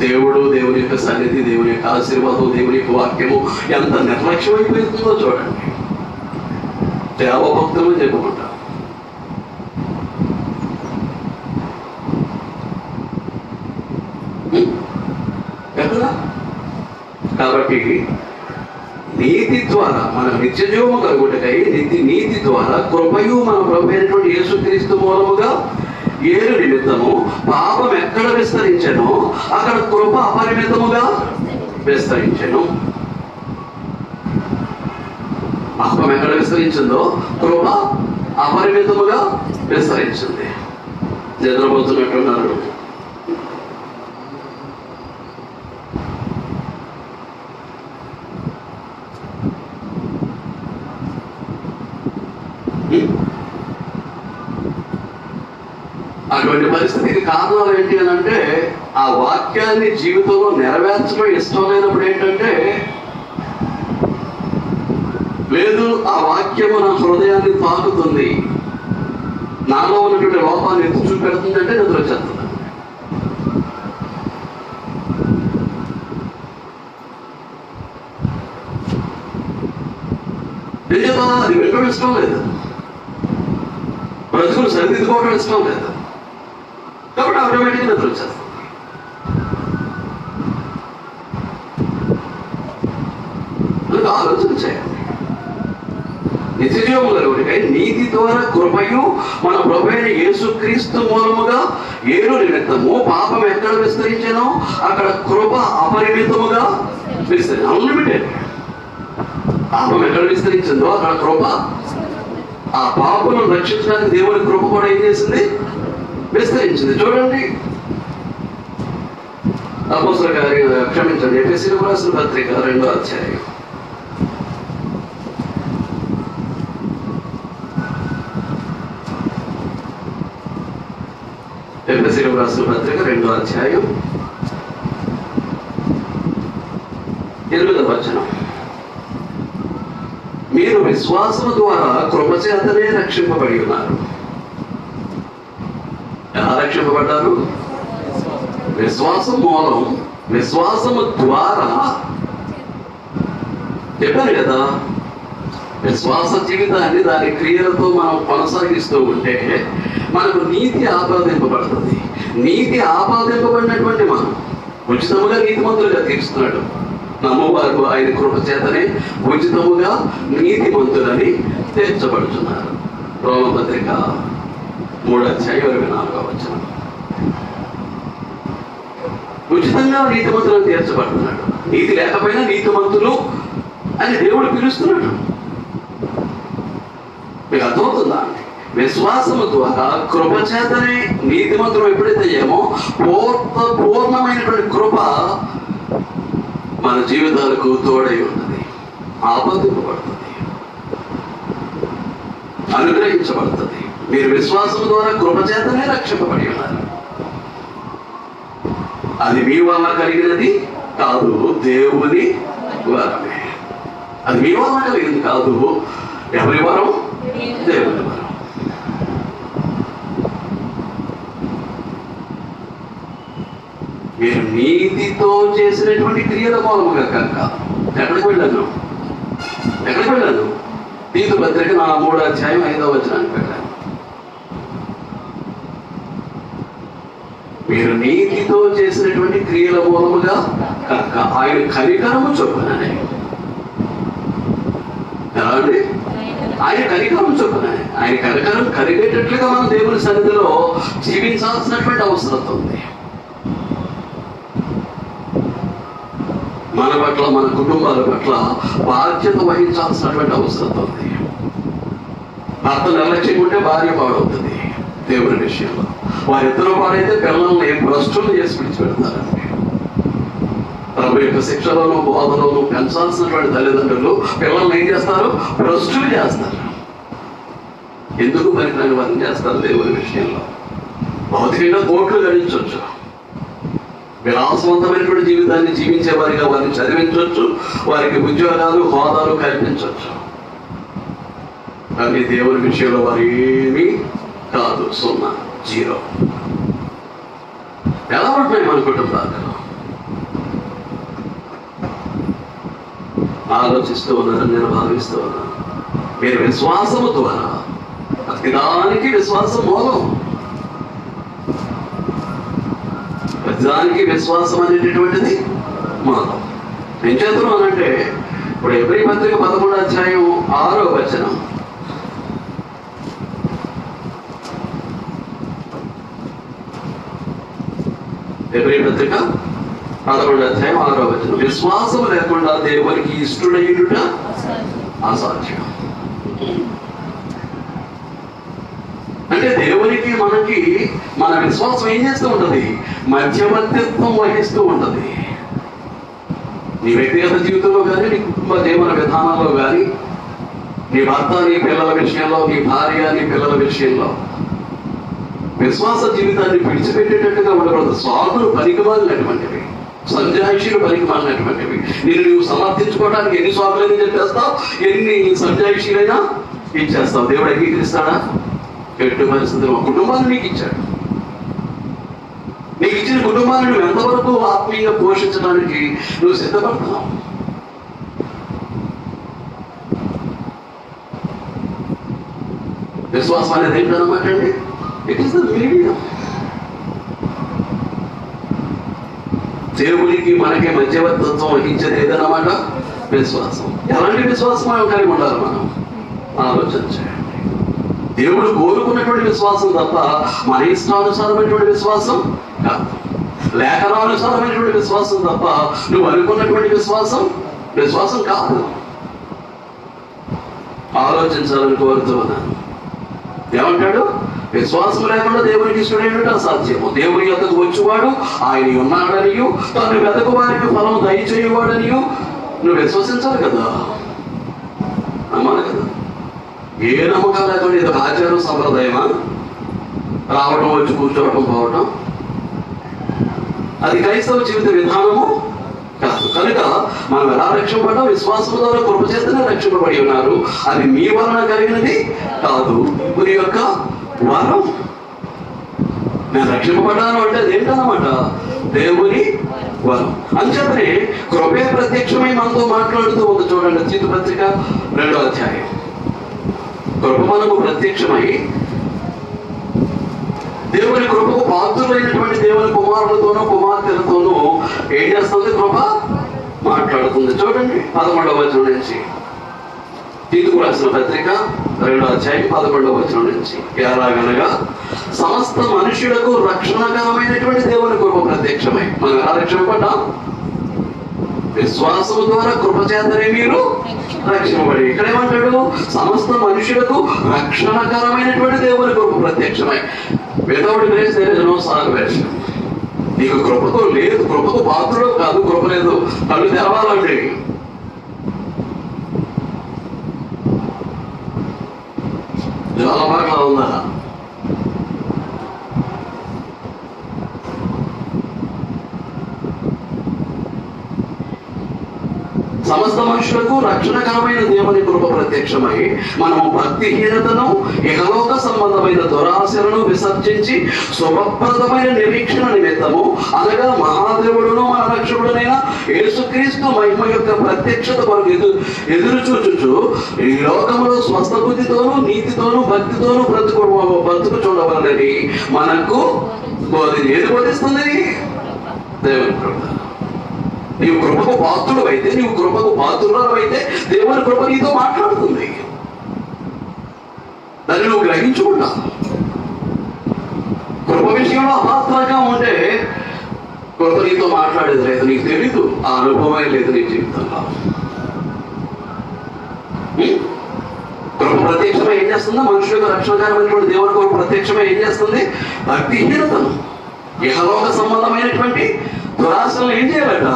దేవుని యొక్క సన్నిధి, దేవుని యొక్క ఆశీర్వాదం, దేవుని యొక్క వాక్యము ఎంత నిర్లక్ష్యం అయిపోతుందో చూడండి. దేవభక్తులు చెప్పుకుంటా. ఎక్కడ? కాబట్టి నీతి ద్వారా మన నిత్య జీవము కలుగుటకై నీతి ద్వారా కృపయు మన ప్రభు అయినటువంటి యేసుక్రీస్తు మూలముగా ఏరు నిమిత్తము పాపం ఎక్కడ విస్తరించెనో అక్కడ కృప అపరిమితముగా విస్తరించెను. పాపం ఎక్కడ విస్తరించిందో కృప అపరిమితముగా విస్తరించింది. నిద్రపోతున్నట్టున్నారు. అటువంటి పరిస్థితికి కారణాలు ఏంటి అని అంటే, ఆ వాక్యాన్ని జీవితంలో నెరవేర్చడం ఇష్టం లేనప్పుడు ఏంటంటే, లేదు ఆ వాక్యము నా హృదయాన్ని తాకుతుంది, నాలో ఉన్నటువంటి లోపాన్ని ఎత్తు చూపెడుతుంది అంటే నిద్ర వచ్చేస్తుంది. నిజమా? అది వినడం ఇష్టం లేదు, బ్రతుకులు సరిదిద్దుకోవడం ఇష్టం లేదు, కాబట్టి ఆటోమేటిక్గా నిద్ర వచ్చేస్తుంది. అందుకు ఆలోచన చేయండి. నిత్యజీవములకై నీతి ద్వారా కృపయు మన ప్రభువైన యేసుక్రీస్తు మూలముగా ఏలు నిమిత్తము పాపం ఎక్కడ విస్తరించానో అక్కడ కృప అపరిమితముగా విస్తరించింది. అన్లిమిటెడ్. పాపం ఎక్కడ విస్తరించిందో అక్కడ కృప, ఆ పాపను రక్షించడానికి దేవుని కృప కూడా ఏం చేసింది? విస్తరించింది. చూడండి, అపోస్తలుల కార్యాలు, క్షమించండి, ఎఫెసీయులకు రాసిన పత్రిక 2వ అధ్యాయం. ఎఫెసీయులకు రాసిన పత్రిక 2వ అధ్యాయం 8వ వచనం. మీరు విశ్వాసము ద్వారా కృపచేతనే రక్షింపబడి ఉన్నారు. ఎలా రక్షింపబడ్డారు? విశ్వాసం మూలం, విశ్వాసము ద్వారా. చెప్పాను కదా, విశ్వాస జీవితాన్ని దాని క్రియలతో మనం కొనసాగిస్తూ ఉంటే మనకు నీతి ఆపాదింపబడుతుంది. నీతి ఆపాదింపబడినటువంటి మనం ఉచితముగా నీతిమంతులుగా తీరుస్తున్నాడు. నమ్మవారు ఆయన కృప చేతనే ఉచితముగా నీతిమంతులని తీర్చబడుతున్నారు. రోమపత్రిక 3వ అధ్యాయం 24వ వచనం. ఉచితంగా నీతిమంతులను తీర్చబడుతున్నాడు. నీతి లేకపోయినా నీతిమంతులు అని దేవుడు పిలుస్తున్నాడు. మీకు అర్థమవుతుందా? విశ్వాసము ద్వారా కృప చేతనే నీతిమంతులు ఎప్పుడైతే అయ్యామో పూర్ణమైనటువంటి కృప మన జీవితాలకు తోడై ఉన్నది, ఆపాదింపబడుతుంది, అనుగ్రహించబడుతుంది. మీరు విశ్వాసం ద్వారా కృప చేతనే రక్షింపబడి ఉన్నారు. అది మీ వల్ల కలిగినది కాదు, దేవుని వరమే. అది మీ వల్ల కలిగింది కాదు, ఎవరి వరం? దేవుని వరం. మీరు నీతితో చేసినటువంటి క్రియల మూలముగా కనుక. ఎక్కడికి వెళ్ళాను? తీతు పత్రిక 3వ అధ్యాయం 5వ వచనానికి వెళ్ళాను. మీరు నీతితో చేసినటువంటి క్రియల మూలముగా కనుక ఆయన కనికరము చొప్పుననే. ఎలా అండి? ఆయన కనికరం చొప్పుననే. ఆయన కనికరం కలిగేటట్లుగా మనం దేవుని సన్నిధిలో జీవించాల్సినటువంటి అవసరం ఉంది. మన పట్ల, మన కుటుంబాల పట్ల బాధ్యత వహించాల్సినటువంటి అవసరం ఉంది. భర్త నిర్లక్ష్యం ఉంటే భార్య పాడవుతుంది. దేవుని విషయంలో వారిద్దరూ పాడైతే పిల్లల్ని భ్రష్టులు చేసి విడిచిపెడతారండి. ప్రభు యొక్క శిక్షలోనూ బోధలోనూ పెంచాల్సినటువంటి తల్లిదండ్రులు పిల్లల్ని ఏం చేస్తారు? భ్రష్టులు చేస్తారు. ఎందుకు పనికిరాని వారిని చేస్తారు? దేవుని విషయంలో భౌతికంగా కోట్లు గడించవచ్చు, విలాసవంతమైనటువంటి జీవితాన్ని జీవించే వారిగా వారిని చదివించవచ్చు, వారికి ఉద్యోగాలు, హోదాలు కల్పించవచ్చు. కానీ దేవుని విషయంలో వారు ఏమీ కాదు, 0, 0. ఎలా ఉంటున్నాయి మన కుటుంబాలు? ఆలోచిస్తూ ఉన్నారని నేను భావిస్తూ ఉన్నాను. మీరు విశ్వాసము ద్వారా, ప్రతిదానికి విశ్వాసం మూలం, ప్రతిదానికి విశ్వాసం అనేటటువంటిది మూలం. ఏం చేస్తున్నానంటే, ఇప్పుడు ఎబ్రీ పత్రిక 11వ అధ్యాయం 6వ వచనం. ఎబ్రీ పత్రిక 11వ అధ్యాయం 6వ వచనం. విశ్వాసం లేకుండా దేవునికి ఇష్టడయుట అసాధ్యం. అంటే దేవునికి మనకి మన విశ్వాసం ఏం చేస్తూ ఉంటుంది? మధ్యవర్తిత్వం వహిస్తూ ఉంటుంది. నీ వ్యక్తిగత జీవితంలో కానీ, నీ కుటుంబ జీవన విధానంలో కానీ, నీ భర్త నీ పిల్లల విషయంలో, నీ భార్య నీ పిల్లల విషయంలో విశ్వాస జీవితాన్ని విడిచిపెట్టేటట్టుగా ఉండకూడదు. స్వార్థులు పనికిమాలినటువంటివి, సంజాయిషీలు పనికిమాలినటువంటివి. నువ్వు సమర్థించుకోవడానికి ఎన్ని స్వార్థులైనా చెప్పేస్తావు, ఎన్ని సంజాయిషీలైనా ఇచ్చేస్తావు. దేవుడు అంగీకరిస్తాడా? ఎట్టి పరిస్థితుల్లో కుటుంబాన్ని నీకు ఇచ్చాడు. నీకు ఇచ్చిన కుటుంబాన్ని నువ్వు ఎంతవరకు ఆత్మీయంగా పోషించడానికి నువ్వు సిద్ధపడుతున్నావు? విశ్వాసం అనేది ఏంటన్నమాట అండి? It is the medium. దేవునికి మనకి మధ్యవర్తత్వం వహించేది ఏదన్నమాట? విశ్వాసం. ఎలాంటి విశ్వాసం కలిగి ఉండాలి మనం? ఆలోచన చేయండి. దేవుడు కోరుకున్నటువంటి విశ్వాసం తప్ప మన ఇష్టానుసారమైనటువంటి విశ్వాసం కాదు. లేఖనానుసారమైనటువంటి విశ్వాసం తప్ప నువ్వు అనుకున్నటువంటి విశ్వాసం కాదు. ఆలోచించాలని కోరుతూ ఉన్నాను. ఏమంటాడు? విశ్వాసం లేకుండా దేవునికి ఇష్టడేమిటి? అసాధ్యము. దేవుని యొద్దకు వచ్చేవాడు ఆయన ఉన్నాడనియు తాను వెతకు వారికి ఫలం దయచేయవాడనియు నువ్వు విశ్వసించాలి కదా, నమ్మాలి కదా. ఏ నమ్మకం లేకుండా ఇది ఒక ఆచారం సంప్రదాయమా? రావడం, వచ్చి కూర్చోవడం, పోవటం, అది క్రైస్తవ జీవిత విధానము కాదు. కనుక మనం ఎలా రక్షింపబడ్డా? విశ్వాసం ద్వారా కృప చేతనే రక్షింపబడి ఉన్నారు. అది మీ వలన కలిగినది కాదు, మీ యొక్క వరం. నేను రక్షింపబడ్డాను అంటే అదేంటన్నమాట? దేవుని వరం. అంచేతనే కృపే ప్రత్యక్షమై మనతో మాట్లాడుతూ ఉంది. చూడండి, తీతు పత్రిక 2వ అధ్యాయం. కృప మనకు ప్రత్యక్షమై దేవుని కృపకు పాత్రులైనటువంటి దేవుని కుమారులతోనూ కుమార్తెలతోనూ ఏం చేస్తుంది? కృప మాట్లాడుతుంది. చూడండి 11వ వచనం నుంచి. తీతుకు రాసిన పత్రిక 2వ అధ్యాయం 11వ వచనం నుంచి. ఎలాగనగా సమస్త మనుష్యులకు రక్షణకరమైనటువంటి దేవుని కృప ప్రత్యక్షమై మనం ఎలా రక్షింపబడ్డాం? విశ్వాసము ద్వారా కృప చేతనే మీరు రక్షింపబడి. ఇక్కడ ఏమంటాడు? సమస్త మనుషులకు రక్షణకరమైనటువంటి దేవుని కృప ప్రత్యక్షమై. Without grace there is no salvation. నీకు కృపతో లేదు, కృపకు పాత్రలో కాదు, కృప లేదు. కళ్ళు తెరవాలండి. చాలా బాగా ఉందా? సమస్త మనుషులకు రక్షణకరమైన దేవుని కృప ప్రత్యక్షమై మనము భక్తిహీనతను, ఇహలోక సంబంధమైన దురాశలను విసర్జించి శుభప్రదమైన నిరీక్షణ నిమిత్తము, అనగా మహాదేవుడును మన రక్షకుడునైన యేసుక్రీస్తు మహిమ యొక్క ప్రత్యక్షత కొరకు ఎదురు చూచుచు ఈ లోకములో స్వస్థ బుద్ధితోనూ నీతితోనూ భక్తితోనూ బ్రతుకు చూడవాలని మనకు ఏది బోధిస్తుంది? దేవుని కృప. నీవు కృపకు పాత్రుడు అయితే, నీవు కృపకు పాత్రురాలు అయితే దేవుని కృప నీతో మాట్లాడుతుంది. దాన్ని నువ్వు గ్రహించుకుంటా. కృప విషయంలో అపాత్రంగా ఉంటే కృప నీతో మాట్లాడేది లేదు, నీకు తెలీదు, ఆ అనుభవమే లేదు నీ జీవితంలో. కృప ప్రత్యక్షమై ఏం చేస్తుందో? మనుషులకు రక్షణకరమైనటువంటి దేవుని కృప ప్రత్యక్షమై ఏం చేస్తుంది? భక్తిహీనతను, ఇహలోక సంబంధమైనటువంటి దురాశలను ఏం చేయాలట?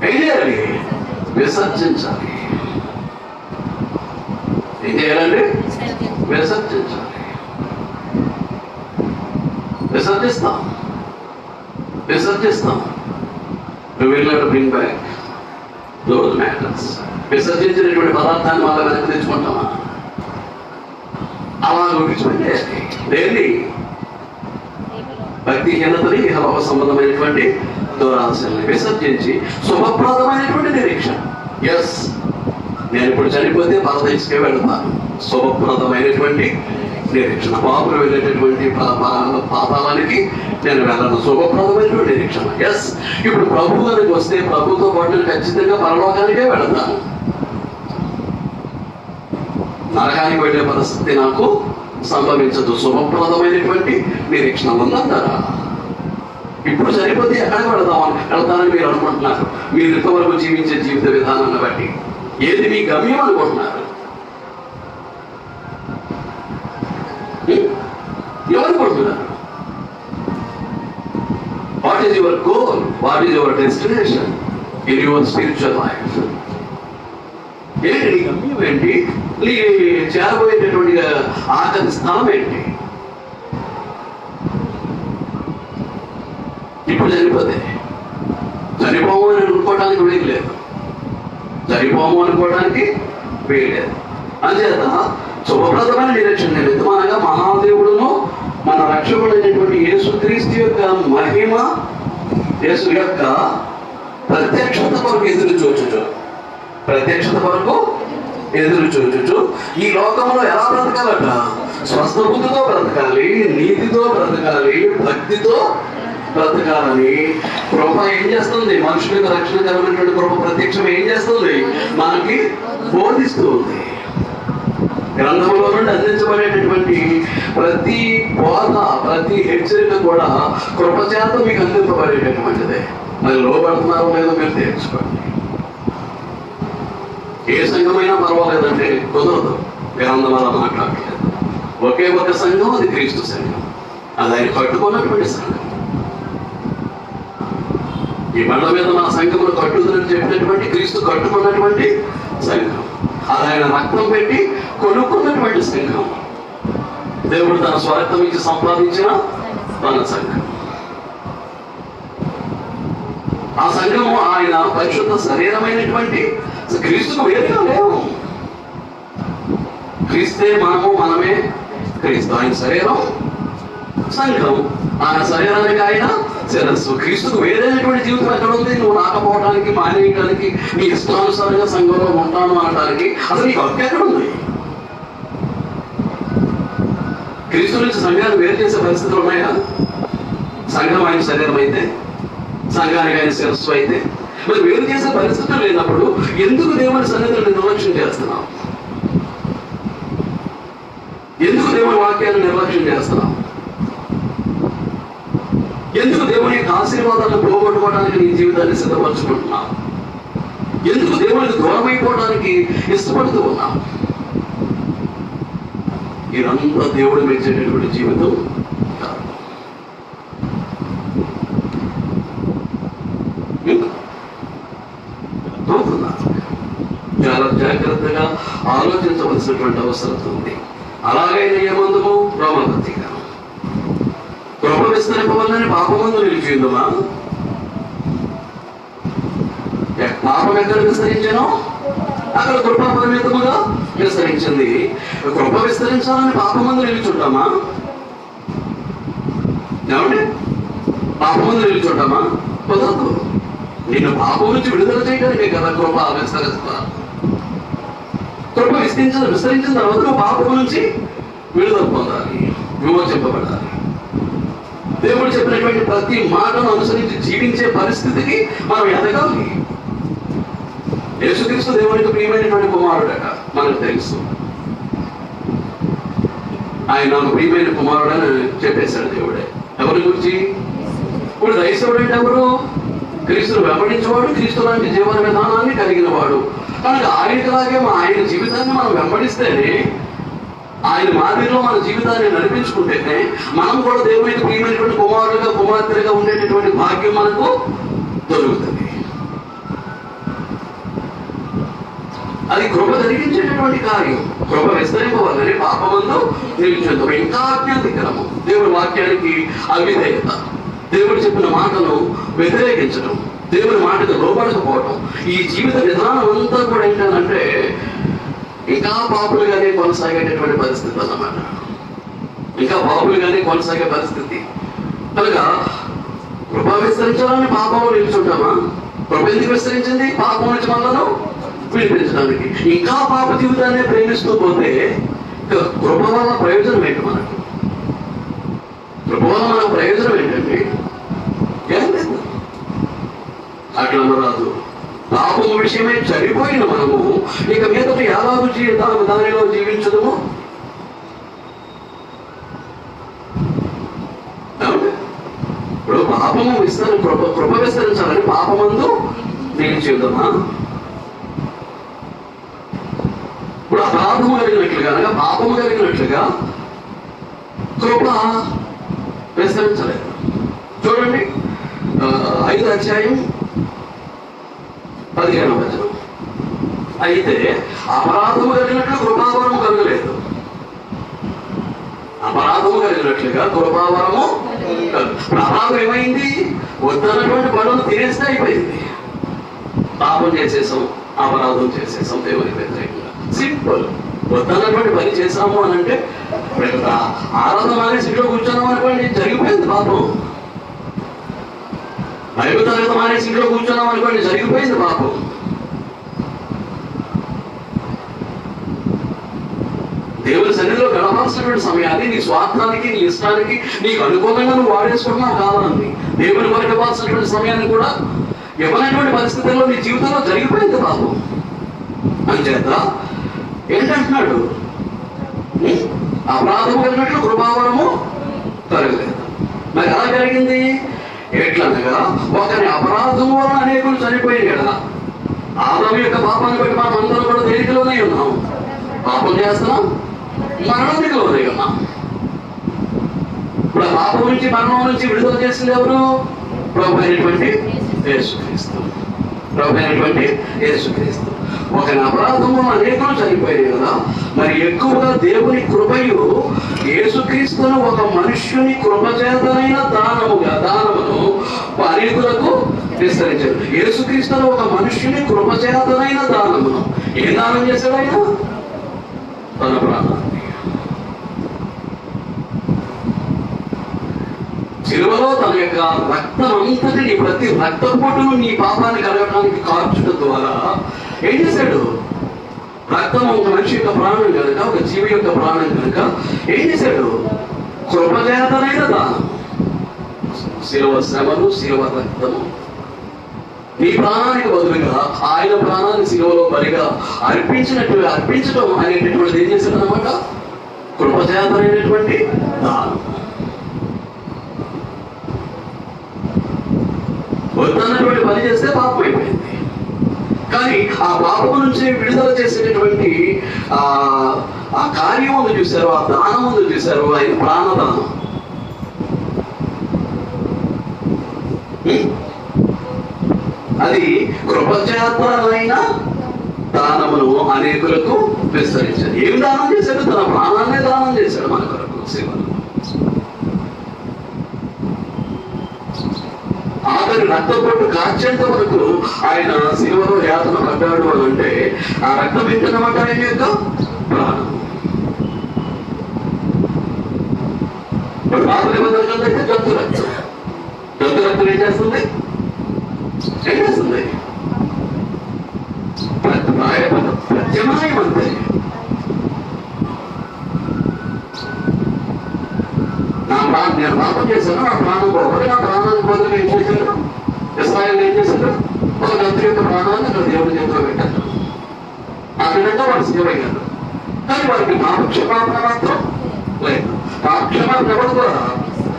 ఏం చేయాలి? విసర్జించాలి. ఏం చేయాలండి? విసర్జించాలి. విసర్జిస్తాం. We will have to bring back those matters. విసర్జించినటువంటి పదార్థాన్ని మళ్ళీ వెనక్కి తెచ్చుకుంటామా? అలా విడిచిపెట్టేయాలి. దేన్ని? భక్తిహీనతని, ఇహలోక సంబంధమైనటువంటి దురాశల్ని విసర్జించి శుభప్రదమైనటువంటి నిరీక్షణ. ఎస్, నేను ఇప్పుడు చనిపోతే పరదేశకే వెళ్తాను. శుభప్రదమైనటువంటి నిరీక్షణ. పాపులు వెళ్ళేటటువంటి పాపాలనికి నేను వెళ్ళను. శుభప్రదమైనటువంటి నిరీక్షణ. ఎస్, ఇప్పుడు ప్రభు గారికి వస్తే ప్రభుతో పాటు నేను ఖచ్చితంగా పరలోకానికే వెళతాను. నరకానికి వెళ్ళే పరిస్థితి నాకు సంభవించదు. శుభప్రదమైనటువంటి నిరీక్షణ ఉందంటారా? ఇప్పుడు సరిపోతే ఎక్కడికి వెళతానని మీరు అనుకుంటున్నారు? మీరు ఇంతవరకు జీవించే జీవిత విధానాన్ని బట్టి ఏది మీ గమ్యం అనుకుంటున్నారు? ఎవరుకుంటున్నారు? What is your goal? What is your destination in your spiritual life? ఏంటి నీ గమ్యం? ఏంటి నీ చేరబోయేటటువంటి ఆఖరి స్థలం ఏంటి? ఇప్పుడు చనిపోతే చనిపోము అని అనుకోవడానికి వీల్లేదు, చనిపోము అనుకోవడానికి వీల్లేదు. అంచేత శుభప్రదమైన నిరీక్షణ నిమిత్తం అనగా మహాదేవుడును మన రక్షకుడైనటువంటి యేసుక్రీస్తు యొక్క మహిమ, యేసు యొక్క ప్రత్యక్షత కొరకు ఎదురు చూచుచు, ప్రత్యక్షత కొరకు ఎదురు చూచుచు ఈ లోకంలో ఎలా బ్రతకాలట? స్వస్థ బుద్ధితో బ్రతకాలి, నీతితో బ్రతకాలి, భక్తితో బ్రతకాలని కృప ఏం చేస్తుంది? మనుషులకు రక్షణకరమైనటువంటి కృప ప్రత్యక్షం ఏం చేస్తుంది? మనకి బోధిస్తూ ఉంది. గ్రంథంలో నుండి అందించబడేటటువంటి ప్రతి బోధ, ప్రతి హెచ్చరిక కూడా కృపచేత మీకు అందింపబడేటటువంటిదే. మరి లోపడుతున్నారో లేదో మీరు తెలుసుకోండి. ఏ సంఘమైనా పర్వాలేదంటే కుదరదు, గ్రంథం అలా మాట్లాడలేదు. ఒకే ఒక సంఘం, అది క్రీస్తు సంఘం, అది ఆయన కట్టుకున్నటువంటి సంఘం. ఈ బండ మీద మన సంఘములు కట్టుదని చెప్పినటువంటి క్రీస్తు కట్టుకున్నటువంటి సంఘం, అది ఆయన రక్తం పెట్టి కొనుక్కున్నటువంటి సంఘం, దేవుడు తన స్వార్థం ఇచ్చి సంపాదించిన మన సంఘం. ఆ సంఘము ఆయన పరిశుద్ధ శరీరమైనటువంటి క్రీస్తుకు వేరుగా లేవు. క్రీస్తే మనము, మనమే క్రీస్తు. ఆయన శరీరం సంఘం, ఆయన శరీరానికి ఆయన శిరస్సు. క్రీస్తుకు వేరైనటువంటి జీవితం ఎక్కడ ఉంది? నువ్వు రాకపోవడానికి, మానేయడానికి, నీ ఇష్టానుసారంగా సంఘంలో ఉంటాను అనడానికి అసలు నీకు హక్కు ఎక్కడ ఉంది? క్రీస్తు నుంచి సంఘాన్ని వేరు చేసే పరిస్థితులు ఉన్నాయా? సంఘం ఆయన శరీరం అయితే, సంఘానికి ఆయన శిరస్సు అయితే, మరి వేరు చేసే పరిస్థితులు లేనప్పుడు ఎందుకు దేవుని సన్నిధిని నిర్లక్ష్యం చేస్తున్నావు? ఎందుకు దేవుని వాక్యాన్ని నిర్లక్ష్యం చేస్తున్నావు? ఎందుకు దేవుని యొక్క ఆశీర్వాదాలను పోగొట్టుకోవడానికి నీ జీవితాన్ని సిద్ధపరచుకుంటున్నావు? ఎందుకు దేవునికి దూరం అయిపోవడానికి ఇష్టపడుతూ ఉన్నావు? ఇదంతా దేవుడు మెచ్చేటటువంటి జీవితం కాదు. చాలా జాగ్రత్తగా ఆలోచించవలసినటువంటి అవసరం ఉంది. అలాగైనా ఏమందుము? రోమపత్రిక, కృప విస్తరింపవల్లని పాపమందు నిలిచిందుమా? పాపం ఎక్కడ విస్తరించానో అక్కడ కృప పరిమితముగా విస్తరించింది. కృప విస్తరించాలని పాపమందు నిలిచుంటామా? ఏమండి, పాపమందు నిలిచుంటామా? కుదరదు. నిన్ను పాపం నుంచి విడుదల చేయడానికే కదా కృప విస్తరిస్తా. కృప విస్తరించిన తర్వాత నువ్వు పాపం నుంచి విడుదల పొందాలి, విమోచింపబడాలి. దేవుడు చెప్పినటువంటి ప్రతి మాటను అనుసరించి జీవించే పరిస్థితికి మనం ఎదగాలి. యేసుక్రీస్తు దేవునికి ప్రియమైనటువంటి కుమారుడట మనకు తెలుసు. ఆయన నాకు ప్రియమైన కుమారుడు అని చెప్పేశాడు దేవుడే. ఎవరి గురించి? ఇప్పుడు దైవసేవుడు అంటే ఎవరు? క్రీస్తును వెంబడించేవాడు, క్రీస్తు లాంటి జీవన విధానాన్ని కలిగిన వాడు. కనుక ఆయనలాగే ఆయన జీవితాన్ని మనం వెంబడిస్తేనే, ఆయన మాదిరిలో మన జీవితాన్ని నడిపించుకుంటేనే మనం కూడా దేవునికి ప్రియమైనటువంటి కుమారులుగా, కుమార్తెలుగా ఉండేటటువంటి భాగ్యం మనకు దొరుకుతుంది. అది కృప జరిగించేటటువంటి కార్యం. కృప విస్తరింపవాలని పాపమందు నిలిచేద్దాం. ఇంకా అజ్ఞాతికరము, దేవుడి వాక్యానికి అవిధేయత, దేవుడు చెప్పిన మాటను వ్యతిరేకించడం, దేవుని మాటకు లోపడకపోవడం, ఈ జీవిత విధానం అంతా కూడా ఏంటంటే ఇంకా పాపులుగానే కొనసాగేటటువంటి పరిస్థితి అన్నమాట. ఇంకా పాపులుగానే కొనసాగే పరిస్థితి. కనుక కృప విస్తరించాలని పాపము నిలుచుంటామా? కృప ఎందుకు విస్తరించింది? పాపం నుంచి మనలను విడిపించడానికి. ఇంకా పాప జీవితాన్ని ప్రేమిస్తూ పోతే కృప వల్ల ప్రయోజనం ఏంటి? మనకు కృప వల్ల మనకు ప్రయోజనం ఏంటండి? ఏం లేదు. అట్లా రాదు. పాపము విషయమే చనిపోయిన మనము ఇక మీదట ఎలాగూ దానిలో జీవించదము? ఇప్పుడు పాపము కృప విస్తరించాలని పాపమందు నిలిచేద్దామా? ఇప్పుడు అపరాధము కలిగినట్లుగా, అనగా పాపము కలిగినట్లుగా కృప విస్తరించలేదు. చూడండి 5వ అధ్యాయం 15వ వచనం. అయితే అపరాధము కలిగినట్లు కృపావరం కలగలేదు. అపరాధము కలిగినట్లుగా కృపావరము. అపరాధం ఏమైంది? వద్దన్నటువంటి పనులు తినేస్తే అయిపోయింది. పాపం చేసేసాం, అపరాధం చేసేసాం దేవునికి వ్యతిరేకంగా. సింపుల్. వద్దన్నటువంటి పని చేసాము అని అంటే ఆరాధన మానేసి ఇంట్లో కూర్చున్నాం అనుకోండి, జరిగిపోయింది పాపం. బైబిల్ తరగతి మానేసి ఇంట్లో కూర్చున్నాం అనుకోండి, జరిగిపోయింది పాపం. దేవుని సన్నిధిలో గడపాల్సినటువంటి సమయాన్ని నీ స్వార్థానికి, నీ ఇష్టానికి, నీకు అనుకూలంగా నువ్వు వాడేసుకుంటున్నావు కావాలని దేవుని వరకు ఇవ్వాల్సినటువంటి సమయాన్ని కూడా ఇవ్వనటువంటి పరిస్థితుల్లో నీ జీవితంలో జరిగిపోయింది పాపం. అంచేత ఏంటంటున్నాడు? అపరాధము కలిగినట్లు కృపావరము కలగలేదు. మరి ఎలా జరిగింది? ఎట్లనగా ఒకరి అపరాధము వలన అనేకులు చనిపోయింది కదా. ఆదాము యొక్క పాపాన్ని బట్టి మనం అందరం కూడా దేనికిలోనే ఉన్నాం. పాపం చేస్తున్నాం, మరణానికి లోనే ఉన్నాం. ఇప్పుడు ఆ పాపం నుంచి, మరణం నుంచి విడుదల చేసింది ఎవరు? ప్రభు అయినటువంటి యేసుక్రీస్తు. ప్రభు అయినటువంటి యేసుక్రీస్తు. ఒకరి అపరాధము అనేకులు చనిపోయాయి కదా. మరి ఎక్కువగా దేవుని కృపయు యేసుక్రీస్తును ఒక మనుష్యుని కృపచేతనైన దానమును అనేకులకు విస్తరించారు. యేసుక్రీస్తును ఒక మనుష్యుని కృపచేతనైన దానమును ఏ దానం చేశాడు ఆయన? తన ప్రాణాన్ని. సిలువలో తన యొక్క రక్తం అంతటిని, ప్రతి రక్తపోటును నీ పాపాన్ని కలగడానికి కార్చడం ద్వారా ఏం చేశాడు? రక్తం ఒక మనిషి యొక్క ప్రాణం కనుక, ఒక జీవి యొక్క ప్రాణం కనుక ఏం చేశాడు? కృపచేతనైన దానం. శిలువ శ్రమను, శిలువ రక్తము. నీ ప్రాణానికి బదులుగా ఆయన ప్రాణాన్ని శిలువలో బలిగా అర్పించటం అనేటటువంటిది ఏం చేశాడు అనమాట? కృపచేతనైనటువంటి దానం. వద్దన్నటువంటి పని చేస్తే పాపం అయిపోయింది. కానీ ఆ పాపం నుంచి విడుదల చేసేటటువంటి ఆ కార్యం ఉంది చూశారు, ఆ దానం ఉంది చూశారు, ఆయన ప్రాణదానం. అది కృపచేతనైన దానమును అనేకులకు విస్తరించాడు. ఏం దానం చేశాడు? తన ప్రాణాన్నే దానం చేశాడు మన కొరకు. శివుడు ఆఖరి రక్తపోటు కాచేంత వరకు ఆయన శిలువలో యాతన పడ్డాడు అని అంటే ఆ రక్తం ఏంటన్నమాట? ఆయన యొక్క ప్రాణం. ఇప్పుడు పాత నిబంధనలు అయితే జంతు రక్తం. జంతు రక్తం ఏం చేస్తుంది? ఏం చేస్తుంది? ప్రత్యమాయం అంతే. నేను పాపం చేశాను, నా ప్రాణం పోవాలి. నా ప్రాణానికి బదులు ఏం చేశాడు? ఇశ్రాయేలు ఏం చేశాడు? ఒక జంతు యొక్క ప్రాణాన్ని నా దేవుడి చేతిలో పెట్టారు. ఆ విధంగా వాడు సేవయ్యారు. కానీ వారికి పాప క్షమాపణ మాత్రం లేదు. పాప క్షమాపణ ఎవరి ద్వారా?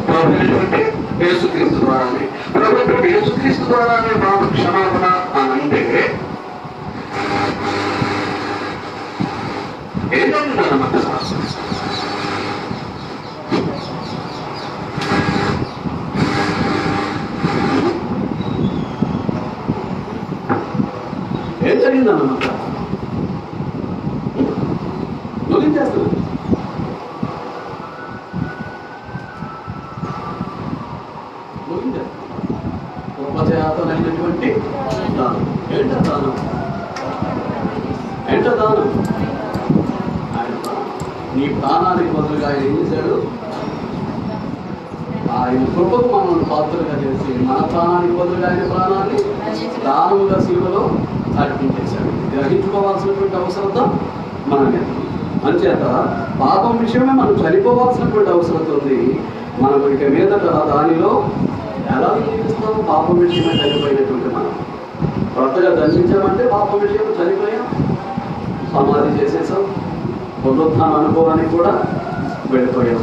ప్రభుత్వ యేసుక్రీస్తు ద్వారానే. ప్రభుత్వ యేసుక్రీస్తు ద్వారానే పాప క్షమాపణ అని అంటే ఏం జరుగుతుందన్నమాట? ఏం జరిగిందన్నమాట? ముగించేస్తుంది. ఉపచేతనైనటువంటి దానం. ఏంట దానం? ఏంట దానం? ఆయన నీ ప్రాణానికి బదులుగా ఆయన ఏం చేశాడు? ఆయన కృపకు మనం పాత్రగా చేసి మన ప్రాణానికి బదులుగా ఆయన ప్రాణాన్ని దానముగా శిలువలో అర్పించేశాడు. గ్రహించుకోవాల్సినటువంటి అవసరత మన మీద. అంచేత పాపం విషయమే మనం చనిపోవాల్సినటువంటి అవసరం ఉంది. మనం ఇక మీదట దానిలో ఎలా జీవిస్తాం? పాపం విషయమే చనిపోయినటువంటి మనం కొత్తగా దండించామంటే పాపం విషయం చనిపోయాం, సమాధి చేసేసాం, పునరుత్థానం అనుభవానికి కూడా వెళ్ళిపోయాం.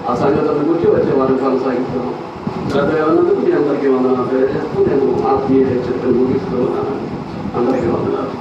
ఆ సంగతుల గురించి వచ్చే వారిని కొనసాగిస్తున్నాం. శ్రద్ధగా ఉన్నందుకు మీ అందరికీ వందనాలు తెలియజేస్తూ నేను ఆత్మీయ చర్చను ముగిస్తూ ఉన్నాను. అందరికీ వందనాలు.